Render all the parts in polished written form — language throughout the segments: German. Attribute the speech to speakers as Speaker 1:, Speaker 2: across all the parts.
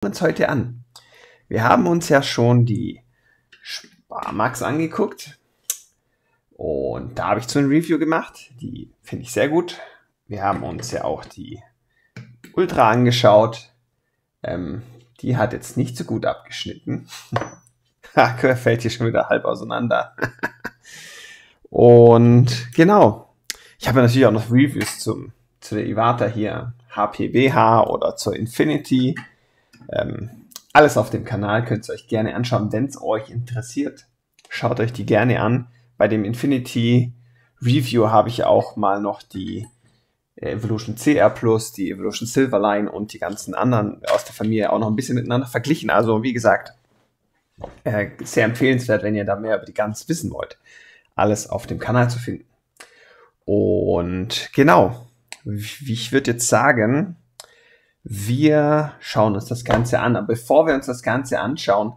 Speaker 1: Uns heute an. Wir haben uns ja schon die Sparmax angeguckt und da habe ich so ein Review gemacht. Die finde ich sehr gut. Wir haben uns ja auch die Ultra angeschaut. Die hat jetzt nicht so gut abgeschnitten. Fällt hier schon wieder halb auseinander. Und genau, ich habe natürlich auch noch Reviews zu der Iwata hier, HPBH oder zur Infinity. Alles auf dem Kanal, könnt ihr euch gerne anschauen, wenn es euch interessiert. Schaut euch die gerne an. Bei dem Infinity Review habe ich auch mal noch die Evolution CR Plus, die Evolution Silverline und die ganzen anderen aus der Familie auch noch ein bisschen miteinander verglichen. Also wie gesagt, sehr empfehlenswert, wenn ihr da mehr über die Guns wissen wollt. Alles auf dem Kanal zu finden. Und genau, ich würde jetzt sagen, wir schauen uns das Ganze an. Aber bevor wir uns das Ganze anschauen,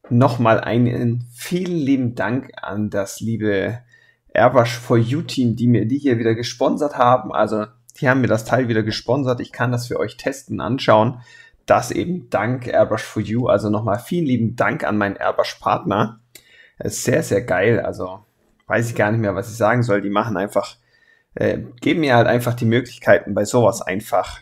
Speaker 1: nochmal einen vielen lieben Dank an das liebe Airbrush for You Team, die hier wieder gesponsert haben. Also die haben mir das Teil wieder gesponsert. Ich kann das für euch testen, anschauen. Das eben dank Airbrush for You. Also nochmal vielen lieben Dank an meinen Airbrush-Partner. Ist sehr, sehr geil. Also weiß ich gar nicht mehr, was ich sagen soll. Die machen einfach, geben mir halt einfach die Möglichkeiten, bei sowas einfach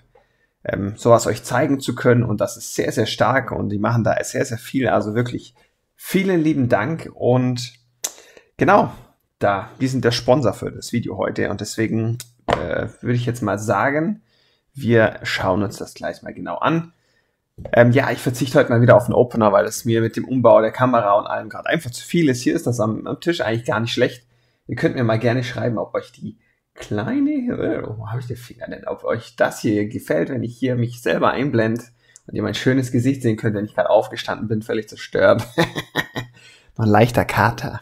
Speaker 1: sowas euch zeigen zu können, und das ist sehr, sehr stark und die machen da sehr, sehr viel, also wirklich vielen lieben Dank. Und genau, die sind der Sponsor für das Video heute und deswegen würde ich jetzt mal sagen, wir schauen uns das gleich mal genau an. Ja, ich verzichte heute mal wieder auf den Opener, weil es mir mit dem Umbau der Kamera und allem gerade einfach zu viel ist. Hier ist das am Tisch eigentlich gar nicht schlecht. Ihr könnt mir mal gerne schreiben, ob euch die kleine, wo habe ich den Finger denn, ob euch das hier gefällt, wenn ich hier mich selber einblende und ihr mein schönes Gesicht sehen könnt, wenn ich gerade aufgestanden bin, völlig zerstört. Noch ein leichter Kater.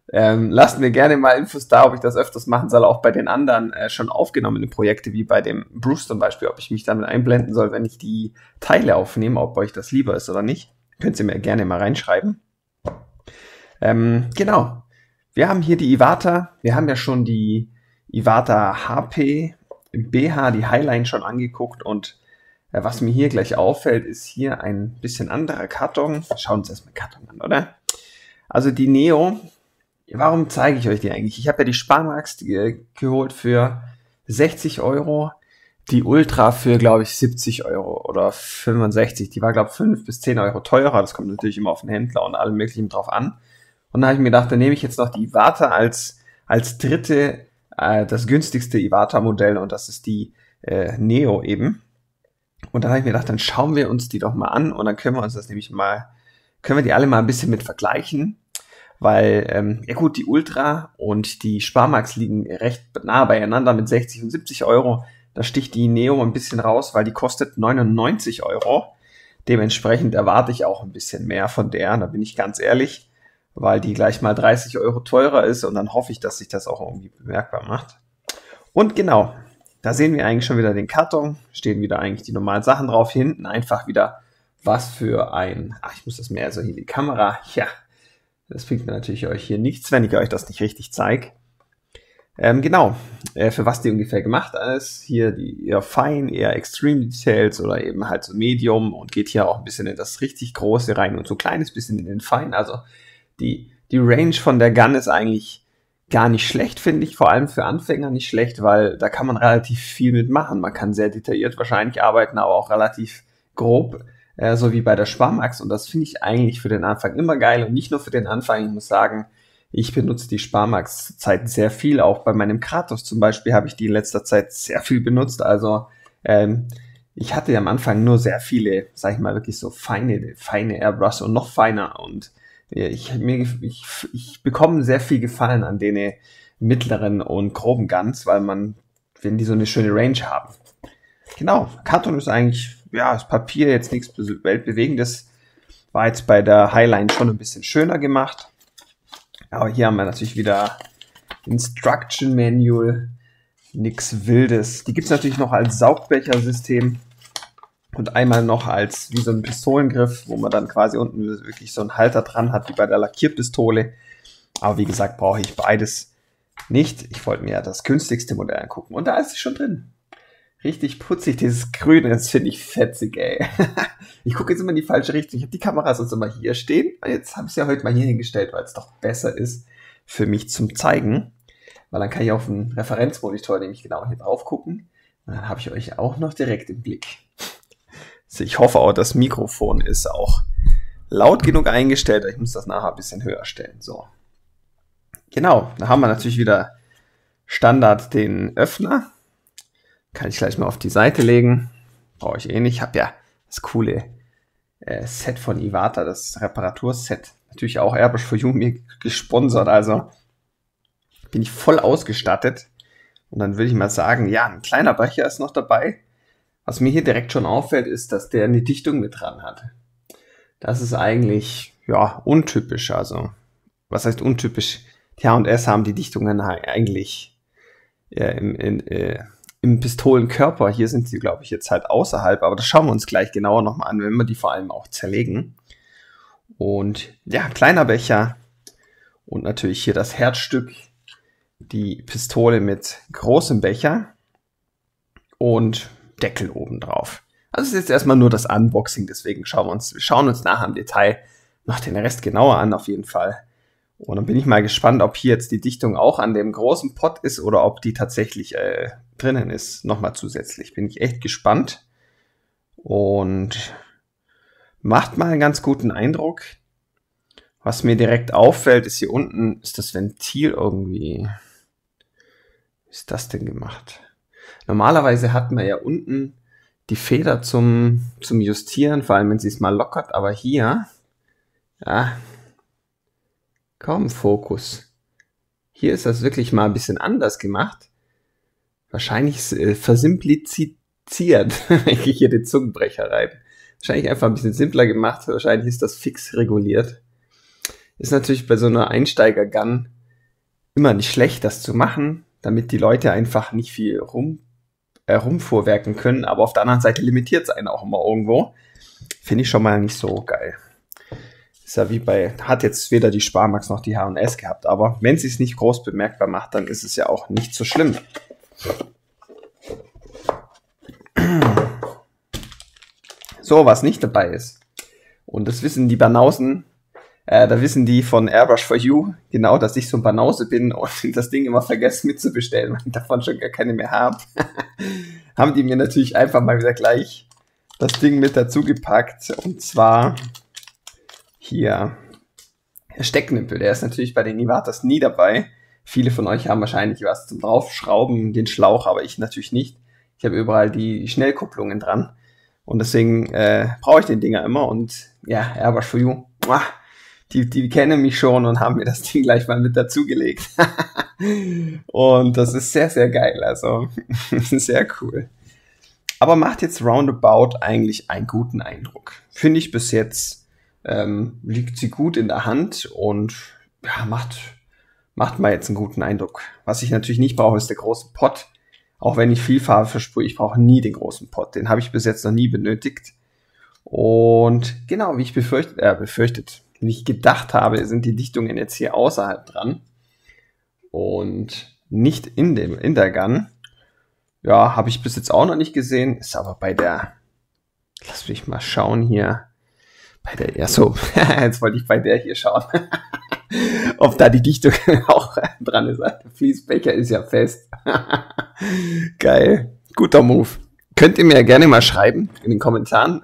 Speaker 1: Lasst mir gerne mal Infos da, ob ich das öfters machen soll, auch bei den anderen schon aufgenommenen Projekten, wie bei dem Bruce zum Beispiel, ob ich mich damit einblenden soll, wenn ich die Teile aufnehme, ob euch das lieber ist oder nicht. Könnt ihr mir gerne mal reinschreiben. Genau. Wir haben hier die Iwata, wir haben ja schon die Iwata HP BH, die Highline schon angeguckt, und was mir hier gleich auffällt, ist hier ein bisschen anderer Karton. Schauen wir uns erstmal den Karton an, oder? Also die Neo, warum zeige ich euch die eigentlich? Ich habe ja die Sparmax geholt für 60 Euro, die Ultra für, glaube ich, 70 Euro oder 65. Die war, glaube ich, 5 bis 10 Euro teurer. Das kommt natürlich immer auf den Händler und allem Möglichen drauf an. Und dann habe ich mir gedacht, dann nehme ich jetzt noch die Iwata als dritte, das günstigste Iwata-Modell, und das ist die Neo eben. Und dann habe ich mir gedacht, dann schauen wir uns die doch mal an, und dann können wir uns das nämlich mal, können wir die alle mal ein bisschen mit vergleichen, weil, ja gut, die Ultra und die Sparmax liegen recht nah beieinander mit 60 und 70 Euro. Da sticht die Neo ein bisschen raus, weil die kostet 99 Euro. Dementsprechend erwarte ich auch ein bisschen mehr von der, da bin ich ganz ehrlich, weil die gleich mal 30 Euro teurer ist, und dann hoffe ich, dass sich das auch irgendwie bemerkbar macht. Und genau, da sehen wir eigentlich schon wieder den Karton, stehen wieder eigentlich die normalen Sachen drauf, hier hinten einfach wieder was für ein, ich muss das mehr so hier in die Kamera, ja, das bringt mir natürlich euch hier nichts, wenn ich euch das nicht richtig zeige. Genau, für was die ungefähr gemacht ist, hier die eher fein, eher Extreme Details oder eben halt so Medium, und geht hier auch ein bisschen in das richtig Große rein und so ein kleines bisschen in den Fein, also die Range von der Gun ist eigentlich gar nicht schlecht, finde ich. Vor allem für Anfänger nicht schlecht, weil da kann man relativ viel mitmachen. Man kann sehr detailliert wahrscheinlich arbeiten, aber auch relativ grob, so wie bei der Sparmax. Und das finde ich eigentlich für den Anfang immer geil. Und nicht nur für den Anfang. Ich muss sagen, ich benutze die Sparmax zurzeit sehr viel. Auch bei meinem Kratos zum Beispiel habe ich die in letzter Zeit sehr viel benutzt. Also ich hatte ja am Anfang nur sehr viele, sag ich mal, wirklich so feine Airbrush und noch feiner, und ich bekomme sehr viel Gefallen an den mittleren und groben Guns, wenn die so eine schöne Range haben. Genau, Karton ist eigentlich, ja, das Papier jetzt nichts weltbewegendes, war jetzt bei der Highline schon ein bisschen schöner gemacht. Aber hier haben wir natürlich wieder Instruction Manual, nichts Wildes. Die gibt es natürlich noch als Saugbechersystem. Und einmal noch als wie so ein Pistolengriff, wo man dann quasi unten wirklich so einen Halter dran hat, wie bei der Lackierpistole. Aber wie gesagt, brauche ich beides nicht. Ich wollte mir ja das günstigste Modell angucken. Und da ist es schon drin. Richtig putzig, dieses Grüne, das finde ich fetzig, ey. Ich gucke jetzt immer in die falsche Richtung. Ich habe die Kamera sonst immer hier stehen. Jetzt habe ich sie ja heute mal hier hingestellt, weil es doch besser ist für mich zum Zeigen. Weil dann kann ich auf den Referenzmonitor nämlich genau hier drauf gucken. Und dann habe ich euch auch noch direkt im Blick. Also ich hoffe auch, das Mikrofon ist auch laut genug eingestellt. Ich muss das nachher ein bisschen höher stellen. So. Genau, da haben wir natürlich wieder Standard den Öffner. Kann ich gleich mal auf die Seite legen. Brauche ich eh nicht. Ich habe ja das coole Set von Iwata, das Reparaturset. Natürlich auch Airbrush for You mir gesponsert. Also bin ich voll ausgestattet. Und dann würde ich mal sagen, ja, ein kleiner Becher ist noch dabei. Was mir hier direkt schon auffällt, ist, dass der eine Dichtung mit dran hat. Das ist eigentlich, ja, untypisch. Also, was heißt untypisch? Die H&S haben die Dichtungen eigentlich im Pistolenkörper. Hier sind sie, glaube ich, jetzt halt außerhalb. Aber das schauen wir uns gleich genauer nochmal an, wenn wir die vor allem auch zerlegen. Und ja, kleiner Becher. Und natürlich hier das Herzstück. Die Pistole mit großem Becher. Und Deckel oben drauf. Also es ist jetzt erstmal nur das Unboxing. Deswegen schauen wir uns nachher im Detail noch den Rest genauer an, auf jeden Fall. Und dann bin ich mal gespannt, ob hier jetzt die Dichtung auch an dem großen Pot ist oder ob die tatsächlich drinnen ist, nochmal zusätzlich. Bin ich echt gespannt und macht mal einen ganz guten Eindruck. Was mir direkt auffällt, ist hier unten, ist das Ventil irgendwie. Wie ist das denn gemacht? Normalerweise hat man ja unten die Feder zum Justieren, vor allem wenn sie es mal lockert, aber hier, ja, kaum Fokus. Hier ist das wirklich mal ein bisschen anders gemacht. Wahrscheinlich versimpliziert, wenn ich hier den Zungenbrecher rein. Wahrscheinlich einfach ein bisschen simpler gemacht. Wahrscheinlich ist das fix reguliert. Ist natürlich bei so einer Einsteiger-Gun immer nicht schlecht, das zu machen, damit die Leute einfach nicht viel rumfuhrwerken können. Aber auf der anderen Seite limitiert es einen auch immer irgendwo. Finde ich schon mal nicht so geil. Ist ja wie hat jetzt weder die Sparmax noch die H&S gehabt, aber wenn sie es nicht groß bemerkbar macht, dann ist es ja auch nicht so schlimm. So, was nicht dabei ist. Und das wissen die Banausen, da wissen die von Airbrush for You genau, dass ich so ein Banause bin und das Ding immer vergesse mitzubestellen, weil ich davon schon gar keine mehr habe. Haben die mir natürlich einfach mal wieder gleich das Ding mit dazu gepackt. Und zwar hier der Stecknippel, der ist natürlich bei den Iwatas nie dabei. Viele von euch haben wahrscheinlich was zum Draufschrauben, den Schlauch, aber ich natürlich nicht. Ich habe überall die Schnellkupplungen dran und deswegen brauche ich den Dinger immer. Und ja, Airbrush for You, die kennen mich schon und haben mir das Ding gleich mal mit dazugelegt. Und das ist sehr, sehr geil, also sehr cool. Aber macht jetzt roundabout eigentlich einen guten Eindruck. Finde ich bis jetzt. Liegt sie gut in der Hand und ja, macht mal jetzt einen guten Eindruck. Was ich natürlich nicht brauche, ist der große Pot. Auch wenn ich viel Farbe versprühe, ich brauche nie den großen Pot. Den habe ich bis jetzt noch nie benötigt. Und genau, wie ich wie ich gedacht habe, sind die Dichtungen jetzt hier außerhalb dran. Und nicht in der Gun. Ja, habe ich bis jetzt auch noch nicht gesehen. Ist aber lass mich mal schauen hier. Jetzt wollte ich bei der hier schauen, ob da die Dichtung auch dran ist. Der Fließbecher ist ja fest. Geil, guter Move. Könnt ihr mir ja gerne mal schreiben in den Kommentaren,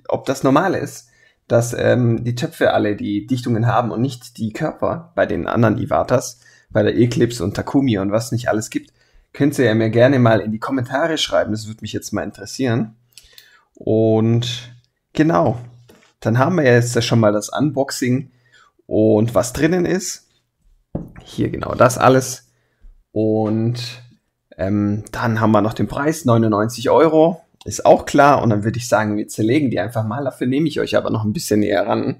Speaker 1: ob das normal ist, dass die Töpfe alle die Dichtungen haben und nicht die Körper bei den anderen Iwatas, bei der Eclipse und Takumi und was nicht alles gibt. Könnt ihr ja mir gerne mal in die Kommentare schreiben, das würde mich jetzt mal interessieren. Und genau. Dann haben wir jetzt schon mal das Unboxing und was drinnen ist. Hier genau das alles. Und dann haben wir noch den Preis, 99 €. Ist auch klar. Und dann würde ich sagen, wir zerlegen die einfach mal. Dafür nehme ich euch aber noch ein bisschen näher ran,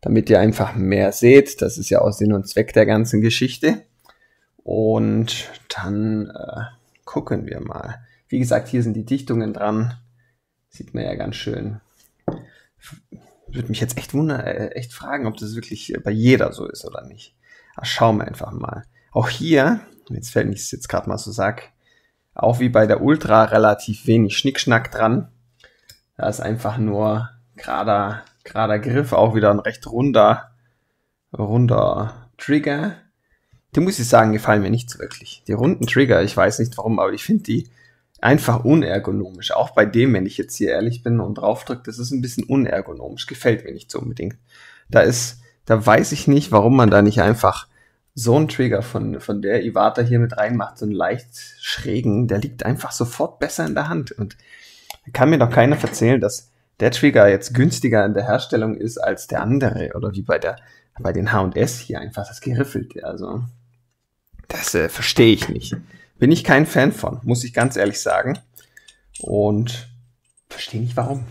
Speaker 1: damit ihr einfach mehr seht. Das ist ja auch Sinn und Zweck der ganzen Geschichte. Und dann gucken wir mal. Wie gesagt, hier sind die Dichtungen dran. Sieht man ja ganz schön. Würde mich jetzt echt fragen, ob das wirklich bei jeder so ist oder nicht. Aber schauen wir einfach mal. Auch hier, wenn ich es jetzt gerade mal so sage, Auch wie bei der Ultra relativ wenig Schnickschnack dran. Da ist einfach nur gerader Griff, auch wieder ein recht runder Trigger. Die muss ich sagen, gefallen mir nicht so wirklich. Die runden Trigger, ich weiß nicht warum, aber ich finde die einfach unergonomisch. Auch bei dem, wenn ich jetzt hier ehrlich bin und drauf drücke, das ist ein bisschen unergonomisch. Gefällt mir nicht so unbedingt. Da weiß ich nicht, warum man da nicht einfach so einen Trigger von der Iwata hier mit reinmacht, so einen leicht schrägen, der liegt einfach sofort besser in der Hand. Und da kann mir doch keiner erzählen, dass der Trigger jetzt günstiger in der Herstellung ist als der andere. Oder wie bei den H&S hier einfach das Geriffelte. Also, das verstehe ich nicht. Bin ich kein Fan von, muss ich ganz ehrlich sagen. Und verstehe nicht warum.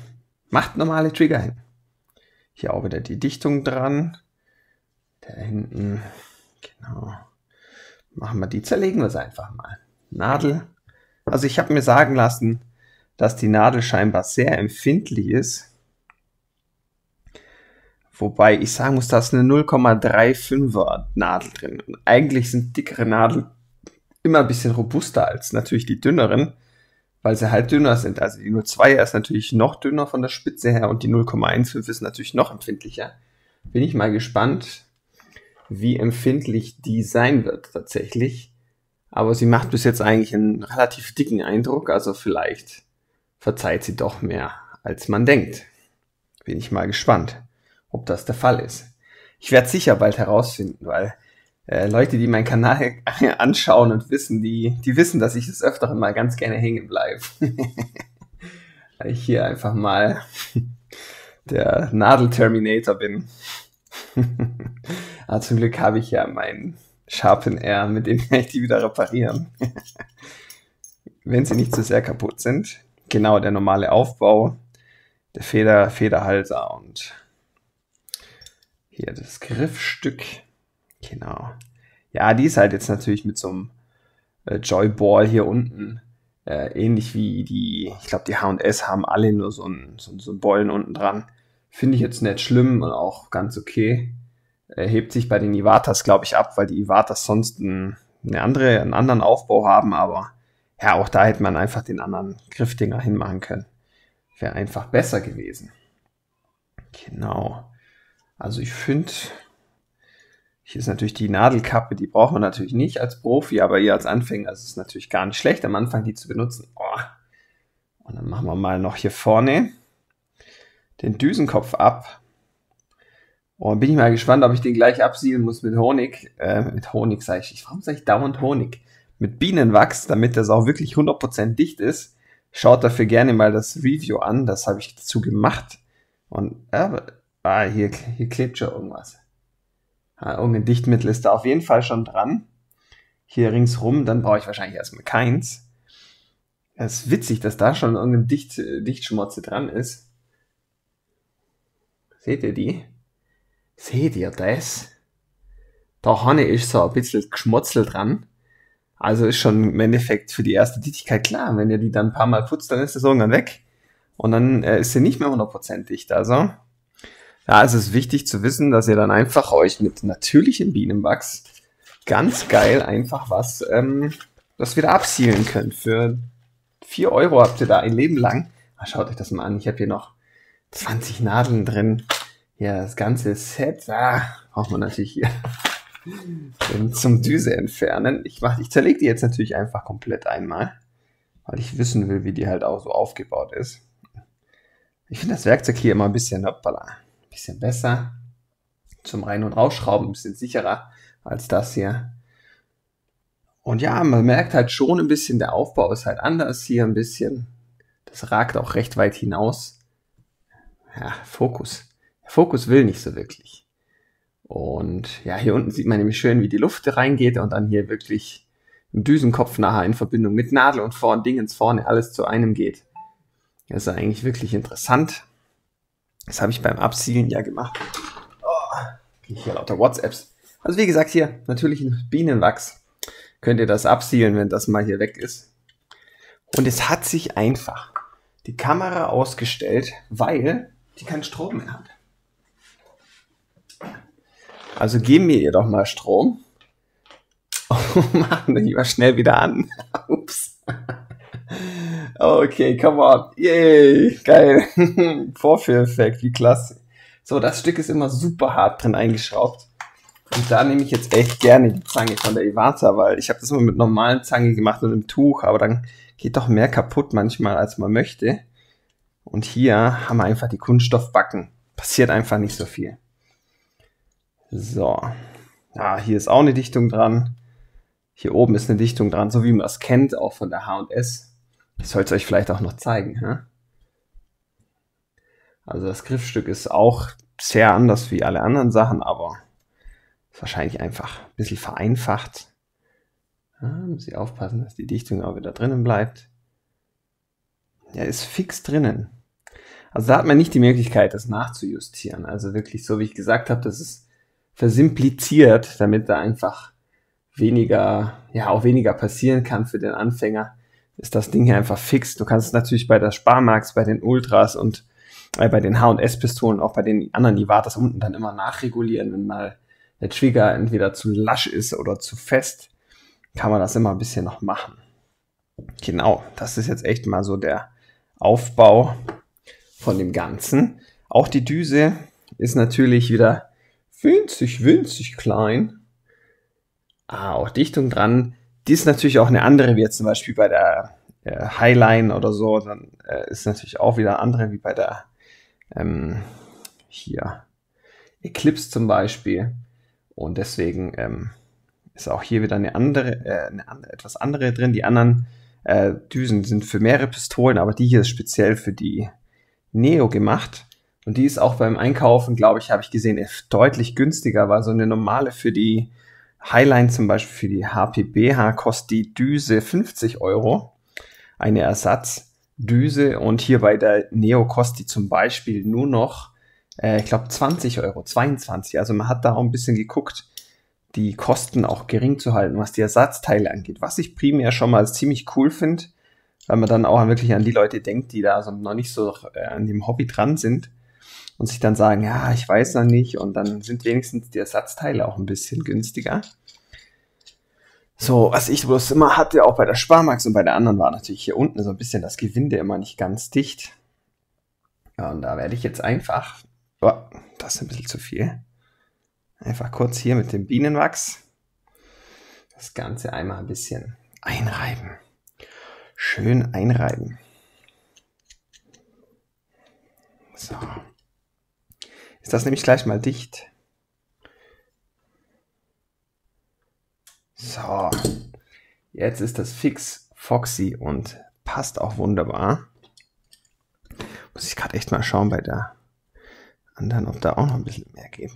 Speaker 1: Macht normale Trigger hin. Hier auch wieder die Dichtung dran. Da hinten, genau. Machen wir die, zerlegen wir es einfach mal. Nadel. Also ich habe mir sagen lassen, dass die Nadel scheinbar sehr empfindlich ist. Wobei ich sagen muss, da ist eine 0,35er Nadel drin. Und eigentlich sind dickere Nadeln immer ein bisschen robuster als natürlich die dünneren, weil sie halt dünner sind. Also die 0,2er ist natürlich noch dünner von der Spitze her und die 0,15 ist natürlich noch empfindlicher. Bin ich mal gespannt, wie empfindlich die sein wird tatsächlich. Aber sie macht bis jetzt eigentlich einen relativ dicken Eindruck, also vielleicht verzeiht sie doch mehr, als man denkt. Bin ich mal gespannt, ob das der Fall ist. Ich werde sicher bald herausfinden, weil Leute, die meinen Kanal anschauen und wissen, die wissen, dass ich des Öfteren mal ganz gerne hängen bleibe. Weil ich hier einfach mal der Nadel-Terminator bin. Aber zum Glück habe ich ja meinen Sharpen R, mit dem kann ich die wieder reparieren. Wenn sie nicht zu sehr kaputt sind. Genau, der normale Aufbau, der Federhalter und hier das Griffstück. Genau. Ja, die ist halt jetzt natürlich mit so einem Joy-Ball hier unten ähnlich wie ich glaube die H&S haben alle nur so einen Ballen unten dran. Finde ich jetzt nicht schlimm und auch ganz okay. Hebt sich bei den Iwatas, glaube ich, ab, weil die Iwatas sonst einen anderen Aufbau haben, aber ja, auch da hätte man einfach den anderen Griffdinger hinmachen können. Wäre einfach besser gewesen. Genau. Also ich finde, hier ist natürlich die Nadelkappe, die braucht man natürlich nicht als Profi, aber ihr als Anfänger ist es natürlich gar nicht schlecht, am Anfang die zu benutzen. Oh. Und dann machen wir mal noch hier vorne den Düsenkopf ab. Oh, bin ich mal gespannt, ob ich den gleich absiedeln muss mit Honig. Mit Honig sage ich. Warum sage ich dauernd Honig? Mit Bienenwachs, damit das auch wirklich 100% dicht ist. Schaut dafür gerne mal das Review an. Das habe ich dazu gemacht. Und hier klebt schon irgendwas. Irgendein Dichtmittel ist da auf jeden Fall schon dran. Hier ringsrum, dann brauche ich wahrscheinlich erstmal keins. Es ist witzig, dass da schon irgendein Dichtschmutze dran ist. Seht ihr die? Seht ihr das? Da habe ich so ein bisschen Geschmutzel dran. Also ist schon im Endeffekt für die erste Dichtigkeit klar. Wenn ihr die dann ein paar Mal putzt, dann ist das irgendwann weg. Und dann ist sie nicht mehr 100% dicht. Also, ja, es ist wichtig zu wissen, dass ihr dann einfach euch mit natürlichem Bienenwachs ganz geil einfach das wieder absealen könnt. Für 4 Euro habt ihr da ein Leben lang. Schaut euch das mal an. Ich habe hier noch 20 Nadeln drin. Ja, das ganze Set, braucht man natürlich hier zum Düse entfernen. Ich zerlege die jetzt natürlich einfach komplett einmal, weil ich wissen will, wie die halt auch so aufgebaut ist. Ich finde das Werkzeug hier immer ein bisschen besser zum Rein- und Rausschrauben, ein bisschen sicherer als das hier. Und ja, man merkt halt schon ein bisschen, der Aufbau ist halt anders hier ein bisschen. Das ragt auch recht weit hinaus. Ja, Fokus. Der Fokus will nicht so wirklich. Und ja, hier unten sieht man nämlich schön, wie die Luft reingeht und dann hier wirklich im Düsenkopf nachher in Verbindung mit Nadel und Dingens vorne alles zu einem geht. Das ist eigentlich wirklich interessant. Das habe ich beim Absealen ja gemacht. Kriege ich hier lauter WhatsApps. Also wie gesagt, hier natürlich Bienenwachs. Könnt ihr das absealen, wenn das mal hier weg ist. Und es hat sich einfach die Kamera ausgestellt, weil die keinen Strom mehr hat. Also geben wir ihr doch mal Strom und machen den lieber schnell wieder an. Ups. Okay, come on. Yay, geil. Vorführeffekt, wie klasse. So, das Stück ist immer super hart drin eingeschraubt. Und da nehme ich jetzt echt gerne die Zange von der Iwata, weil ich habe das immer mit normalen Zange gemacht und einem Tuch, aber dann geht doch mehr kaputt manchmal, als man möchte. Und hier haben wir einfach die Kunststoffbacken. Passiert einfach nicht so viel. So. Ja, hier ist auch eine Dichtung dran. Hier oben ist eine Dichtung dran, so wie man es kennt, auch von der H&S. Ich sollte es euch vielleicht auch noch zeigen. Hä? Also das Griffstück ist auch sehr anders wie alle anderen Sachen, aber ist wahrscheinlich einfach ein bisschen vereinfacht. Ja, muss ich aufpassen, dass die Dichtung auch wieder drinnen bleibt. Ja, ist fix drinnen. Also da hat man nicht die Möglichkeit, das nachzujustieren. Also wirklich, so wie ich gesagt habe, das ist versimpliziert, damit da einfach weniger, ja, auch weniger passieren kann für den Anfänger, ist das Ding hier einfach fix. Du kannst es natürlich bei der Sparmax, bei den Ultras und bei den H&S-Pistolen, auch bei den anderen Iwatas unten dann immer nachregulieren, wenn mal der Trigger entweder zu lasch ist oder zu fest, kann man das immer ein bisschen noch machen. Genau, das ist jetzt echt mal so der Aufbau von dem Ganzen. Auch die Düse ist natürlich wieder winzig klein. Auch Dichtung dran. Die ist natürlich auch eine andere, wie jetzt zum Beispiel bei der Highline oder so. Dann ist natürlich auch wieder andere, wie bei der hier Eclipse zum Beispiel. Und deswegen ist auch hier wieder eine etwas andere drin. Die anderen Düsen sind für mehrere Pistolen, aber die hier ist speziell für die Neo gemacht. Und die ist auch beim Einkaufen, glaube ich, habe ich gesehen, deutlich günstiger, weil so eine normale für die Highline zum Beispiel, für die HPBH, kostet die Düse 50 €. Eine Ersatzdüse. Und hier bei der Neo kostet die zum Beispiel nur noch, ich glaube, 20 €, 22. Also man hat da auch ein bisschen geguckt, die Kosten auch gering zu halten, was die Ersatzteile angeht. Was ich primär schon mal ziemlich cool finde, weil man dann auch wirklich an die Leute denkt, die da so noch nicht so an dem Hobby dran sind und sich dann sagen, ja, ich weiß noch nicht, und dann sind wenigstens die Ersatzteile auch ein bisschen günstiger. So, was ich bloß immer hatte, auch bei der Sparmax und bei der anderen, war natürlich hier unten so ein bisschen das Gewinde immer nicht ganz dicht. Ja, und da werde ich jetzt einfach, oh, das ist ein bisschen zu viel, einfach kurz hier mit dem Bienenwachs das Ganze einmal ein bisschen einreiben. Schön einreiben. So. Ist das nämlich gleich mal dicht. So. Jetzt ist das fix foxy und passt auch wunderbar. Muss ich gerade echt mal schauen bei der anderen, ob da auch noch ein bisschen mehr geht.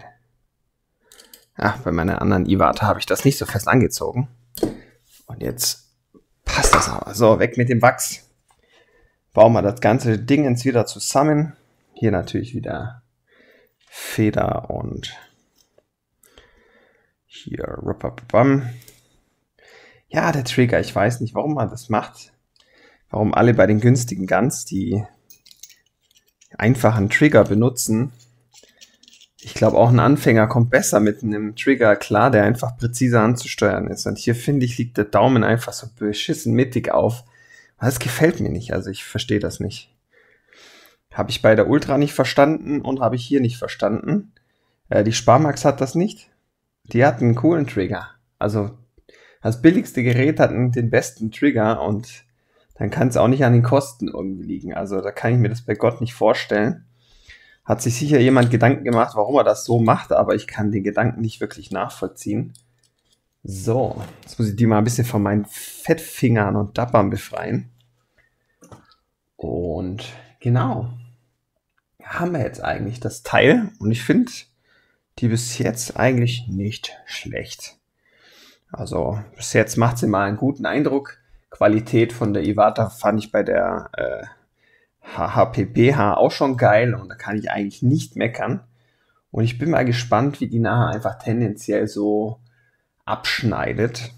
Speaker 1: Ja, bei meiner anderen Iwata habe ich das nicht so fest angezogen. Und jetzt passt das aber. So, weg mit dem Wachs. Bauen wir das ganze Ding jetzt wieder zusammen. Hier natürlich wieder Feder und hier. Ja, der Trigger. Ich weiß nicht, warum man das macht. Warum alle bei den günstigen Guns die einfachen Trigger benutzen. Ich glaube, auch ein Anfänger kommt besser mit einem Trigger klar, der einfach präziser anzusteuern ist. Und hier, finde ich, liegt der Daumen einfach so beschissen mittig auf. Das gefällt mir nicht, also ich verstehe das nicht. Habe ich bei der Ultra nicht verstanden und habe ich hier nicht verstanden. Die Sparmax hat das nicht. Die hat einen coolen Trigger. Also das billigste Gerät hat den besten Trigger und dann kann es auch nicht an den Kosten irgendwie liegen. Also da kann ich mir das bei Gott nicht vorstellen. Hat sich sicher jemand Gedanken gemacht, warum er das so macht, aber ich kann den Gedanken nicht wirklich nachvollziehen. So, jetzt muss ich die mal ein bisschen von meinen Fettfingern und Dappern befreien. Und genau, haben wir jetzt eigentlich das Teil. Und ich finde die bis jetzt eigentlich nicht schlecht. Also bis jetzt macht sie mal einen guten Eindruck. Qualität von der Iwata fand ich bei der HPBH auch schon geil und da kann ich eigentlich nicht meckern. Und ich bin mal gespannt, wie die nachher einfach tendenziell so abschneidet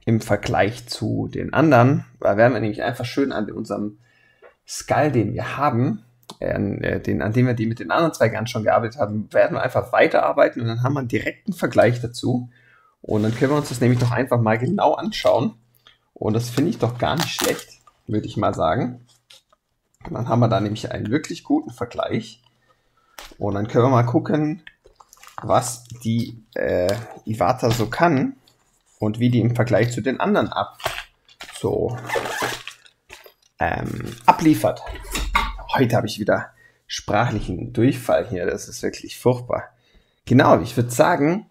Speaker 1: im Vergleich zu den anderen. Da werden wir nämlich einfach schön an unserem Skull, den wir haben, an dem wir die mit den anderen zwei Guns schon gearbeitet haben, werden wir einfach weiterarbeiten und dann haben wir einen direkten Vergleich dazu. Und dann können wir uns das nämlich doch einfach mal genau anschauen Und das finde ich doch gar nicht schlecht, würde ich mal sagen. Und dann haben wir da nämlich einen wirklich guten Vergleich. Und dann können wir mal gucken, was die Iwata so kann und wie die im Vergleich zu den anderen abliefert. Heute habe ich wieder sprachlichen Durchfall hier, das ist wirklich furchtbar. Genau, ich würde sagen,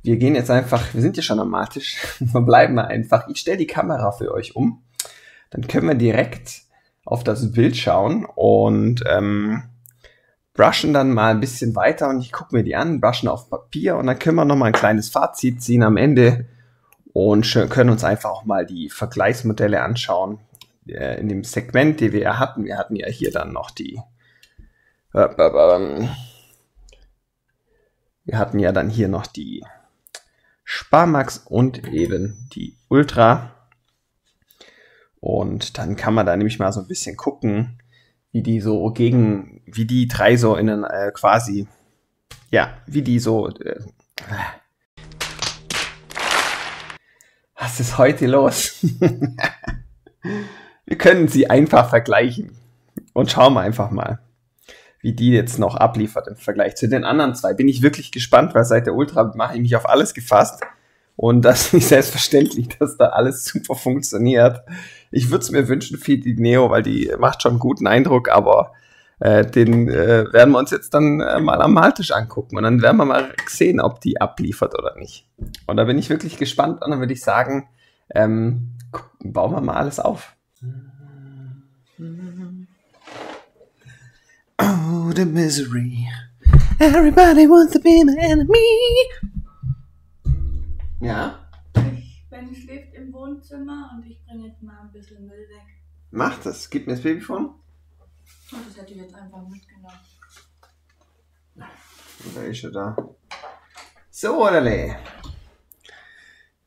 Speaker 1: wir gehen jetzt einfach, wir sind ja schon am Maltisch, verbleiben wir einfach. Ich stelle die Kamera für euch um, dann können wir direkt auf das Bild schauen und brushen dann mal ein bisschen weiter und ich gucke mir die an, brushen auf Papier und dann können wir nochmal ein kleines Fazit ziehen am Ende und können uns einfach auch mal die Vergleichsmodelle anschauen in dem Segment, die wir ja hatten. Wir hatten ja hier dann noch die wir hatten ja dann hier noch die Sparmax und eben die Ultra. Und dann kann man da nämlich mal so ein bisschen gucken, wie die drei so innen quasi, ja, wie die so. Was ist heute los? Wir können sie einfach vergleichen. Und schauen wir einfach mal, wie die jetzt noch abliefert im Vergleich zu den anderen zwei. Bin ich wirklich gespannt, weil seit der Ultra mache ich mich auf alles gefasst. Und das ist nicht selbstverständlich, dass da alles super funktioniert. Ich würde es mir wünschen für die Neo, weil die macht schon einen guten Eindruck, aber den werden wir uns jetzt dann mal am Maltisch angucken. Und dann werden wir mal sehen, ob die abliefert oder nicht. Und da bin ich wirklich gespannt. Und dann würde ich sagen, bauen wir mal alles auf. Oh, the misery. Everybody wants to be my enemy. Ja?
Speaker 2: Ben schläft im Wohnzimmer und ich bringe jetzt mal ein bisschen Müll weg.
Speaker 1: Mach das. Gib mir das Babyphone.
Speaker 2: Und das hätte ich jetzt einfach mitgenommen.
Speaker 1: Oder ist er da? So, Orderle.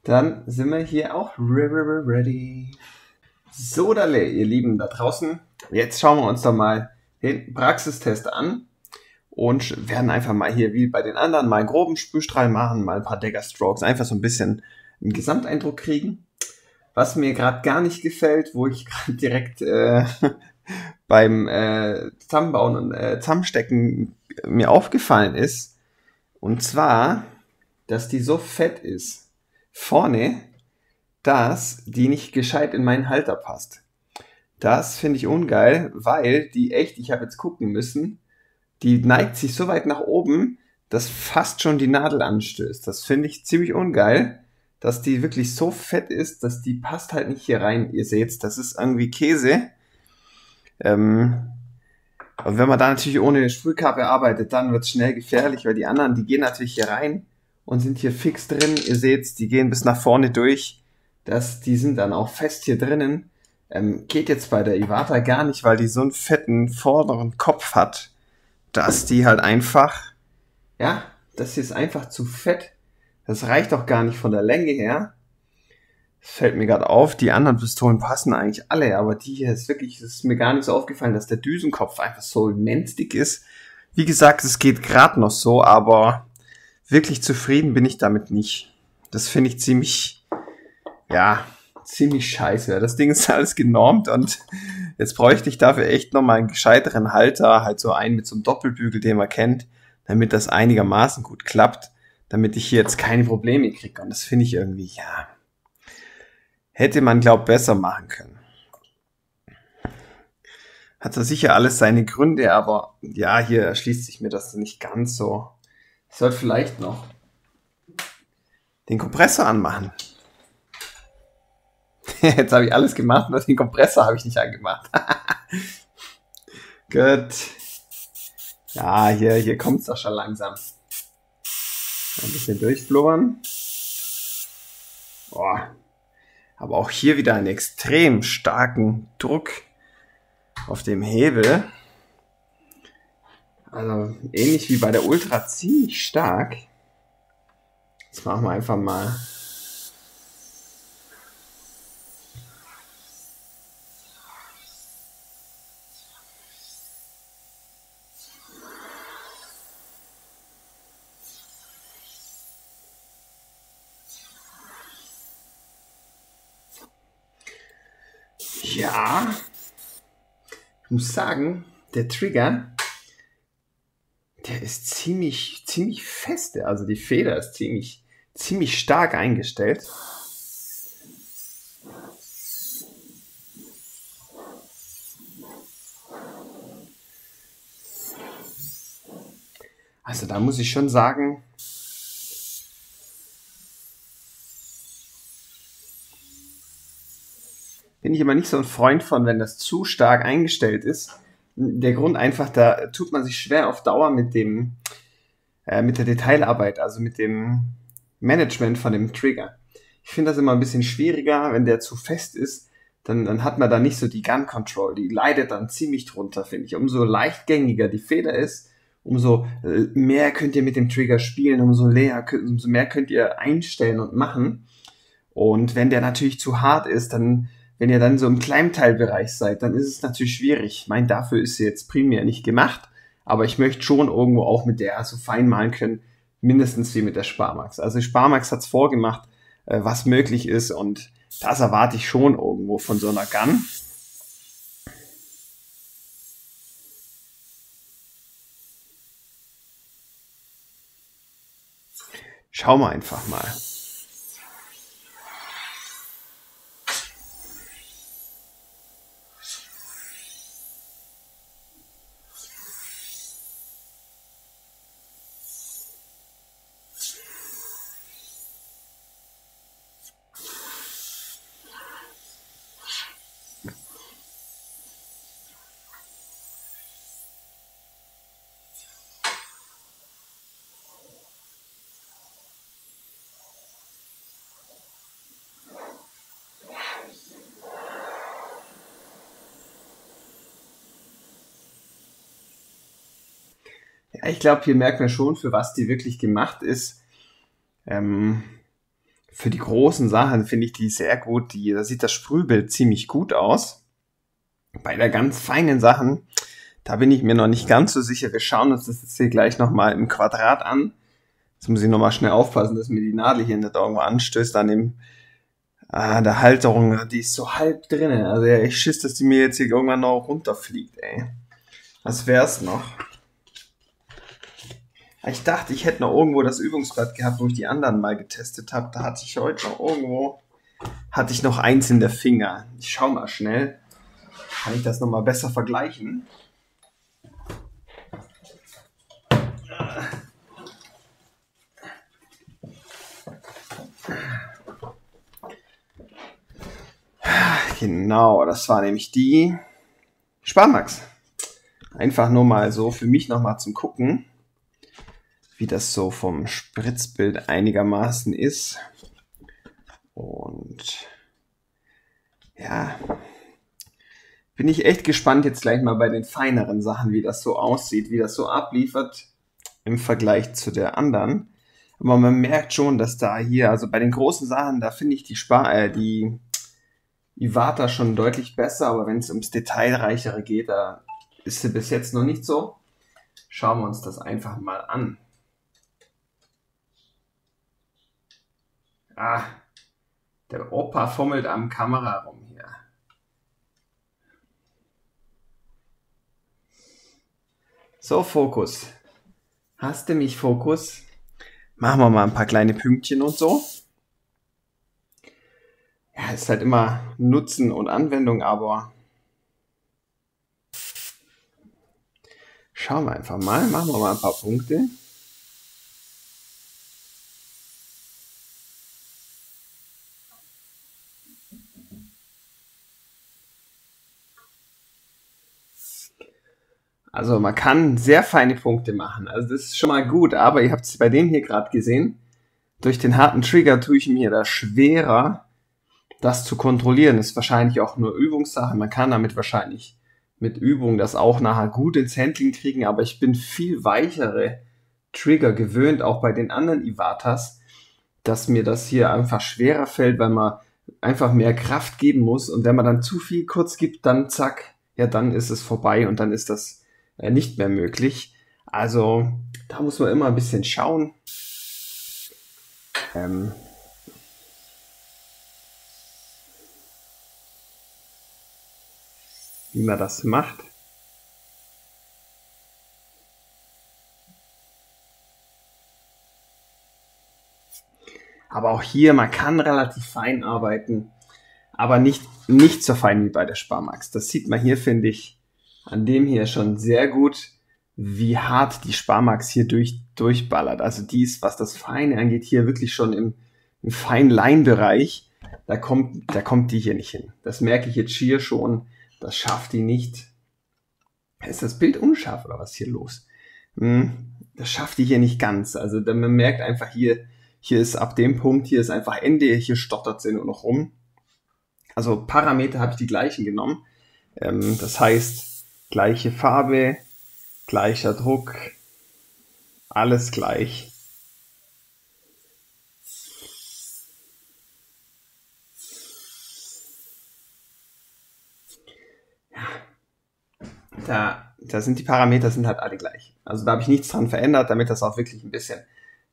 Speaker 1: Dann sind wir hier auch ready. So, Orderle, ihr Lieben da draußen. Jetzt schauen wir uns doch mal den Praxistest an und werden einfach mal hier wie bei den anderen mal einen groben Sprühstrahl machen, mal ein paar Dagger-Strokes, einfach so ein bisschen einen Gesamteindruck kriegen. Was mir gerade gar nicht gefällt, wo ich gerade direkt beim Zusammenbauen und Zusammenstecken mir aufgefallen ist, und zwar, dass die so fett ist vorne, dass die nicht gescheit in meinen Halter passt. Das finde ich ungeil, weil die echt, ich habe jetzt gucken müssen, die neigt sich so weit nach oben, dass fast schon die Nadel anstößt. Das finde ich ziemlich ungeil, dass die wirklich so fett ist, dass die passt halt nicht hier rein. Ihr seht, das ist irgendwie Käse. Und wenn man da natürlich ohne Sprühkappe arbeitet, dann wird es schnell gefährlich, weil die anderen, die gehen natürlich hier rein und sind hier fix drin. Ihr seht, die gehen bis nach vorne durch. Die sind dann auch fest hier drinnen. Geht jetzt bei der Iwata gar nicht, weil die so einen fetten vorderen Kopf hat, dass die halt einfach, ja, das hier ist einfach zu fett. Das reicht auch gar nicht von der Länge her. Das fällt mir gerade auf, die anderen Pistolen passen eigentlich alle, aber die hier ist wirklich, das ist mir gar nicht so aufgefallen, dass der Düsenkopf einfach so immens dick ist. Wie gesagt, es geht gerade noch so, aber wirklich zufrieden bin ich damit nicht. Das finde ich ziemlich scheiße. Das Ding ist alles genormt und jetzt bräuchte ich dafür echt nochmal einen gescheiteren Halter, halt so einen mit so einem Doppelbügel, den man kennt, damit das einigermaßen gut klappt, damit ich hier jetzt keine Probleme kriege. Und das finde ich irgendwie, ja, hätte man, glaube ich, besser machen können. Hat so sicher alles seine Gründe, aber ja, hier erschließt sich mir das nicht ganz so. Ich sollte vielleicht noch den Kompressor anmachen. Jetzt habe ich alles gemacht, nur den Kompressor habe ich nicht angemacht. Gut. Ja, hier kommt es doch schon langsam. Ein bisschen durchblubbern. Boah. Aber auch hier wieder einen extrem starken Druck auf dem Hebel. Also ähnlich wie bei der Ultra, ziemlich stark. Jetzt machen wir einfach mal. Ja, ich muss sagen, der Trigger, der ist ziemlich fest. Also die Feder ist ziemlich stark eingestellt. Also da muss ich schon sagen, bin ich immer nicht so ein Freund von, wenn das zu stark eingestellt ist. Der Grund einfach, da tut man sich schwer auf Dauer mit mit der Detailarbeit, also mit dem Management von dem Trigger. Ich finde das immer ein bisschen schwieriger, wenn der zu fest ist, dann hat man da nicht so die Gun Control, die leidet dann ziemlich drunter, finde ich. Umso leichtgängiger die Feder ist, umso mehr könnt ihr mit dem Trigger spielen, umso mehr könnt ihr einstellen und machen. Und wenn der natürlich zu hart ist, dann, wenn ihr dann so im Kleinteilbereich seid, dann ist es natürlich schwierig. Ich meine, dafür ist sie jetzt primär nicht gemacht, aber ich möchte schon irgendwo auch mit der so fein malen können, mindestens wie mit der Sparmax. Also die Sparmax hat's vorgemacht, was möglich ist, und das erwarte ich schon irgendwo von so einer Gun. Schauen wir einfach mal. Ja, ich glaube, hier merkt man schon, für was die wirklich gemacht ist. Ähm, für die großen Sachen finde ich die sehr gut. Da sieht das Sprühbild ziemlich gut aus. Bei der ganz feinen Sachen, da bin ich mir noch nicht ganz so sicher. Wir schauen uns das jetzt hier gleich nochmal im Quadrat an. Jetzt muss ich nochmal schnell aufpassen, dass mir die Nadel hier nicht irgendwo anstößt an der Halterung. Die ist so halb drinnen. Also ja, ich schiss, dass die mir jetzt hier irgendwann noch runterfliegt, ey. Was wär's noch? Ich dachte, ich hätte noch irgendwo das Übungsblatt gehabt, wo ich die anderen mal getestet habe. Da hatte ich heute noch irgendwo, hatte ich noch eins in der Finger. Ich schau mal schnell. Kann ich das nochmal besser vergleichen? Genau, das war nämlich die Sparmax. Einfach nur mal so für mich nochmal zum Gucken, wie das so vom Spritzbild einigermaßen ist. Und ja, bin ich echt gespannt jetzt gleich mal bei den feineren Sachen, wie das so aussieht, wie das so abliefert im Vergleich zu der anderen. Aber man merkt schon, dass da hier, also bei den großen Sachen, da finde ich die Iwata schon deutlich besser, aber wenn es ums Detailreichere geht, da ist sie bis jetzt noch nicht so. Schauen wir uns das einfach mal an. Ah, der Opa fummelt am Kamera rum hier. So, Fokus. Hast du mich, Fokus? Machen wir mal ein paar kleine Pünktchen und so. Ja, ist halt immer Nutzen und Anwendung, aber schauen wir einfach mal. Machen wir mal ein paar Punkte. Also man kann sehr feine Punkte machen. Also das ist schon mal gut, aber ihr habt es bei dem hier gerade gesehen. Durch den harten Trigger tue ich mir da schwerer, das zu kontrollieren. Das ist wahrscheinlich auch nur Übungssache. Man kann damit wahrscheinlich mit Übung das auch nachher gut ins Handling kriegen, aber ich bin viel weichere Trigger gewöhnt, auch bei den anderen Iwatas, dass mir das hier einfach schwerer fällt, weil man einfach mehr Kraft geben muss, und wenn man dann zu viel kurz gibt, dann zack, ja, dann ist es vorbei und dann ist das nicht mehr möglich. Also da muss man immer ein bisschen schauen. wie man das macht. Aber auch hier, man kann relativ fein arbeiten, aber nicht so fein wie bei der Sparmax. Das sieht man hier, finde ich, an dem hier schon sehr gut, wie hart die Sparmax hier durchballert. Also die ist, was das Feine angeht, hier wirklich schon im Feinleinbereich. Da kommt die hier nicht hin. Das merke ich jetzt hier schon. Das schafft die nicht. Ist das Bild unscharf oder was ist hier los? Das schafft die hier nicht ganz. Also man merkt einfach hier ist ab dem Punkt, hier ist einfach Ende, hier stottert sie nur noch rum. Also Parameter habe ich die gleichen genommen. Das heißt, gleiche Farbe, gleicher Druck, alles gleich. Ja, da sind die Parameter sind halt alle gleich. Also da habe ich nichts dran verändert, damit das auch wirklich ein bisschen,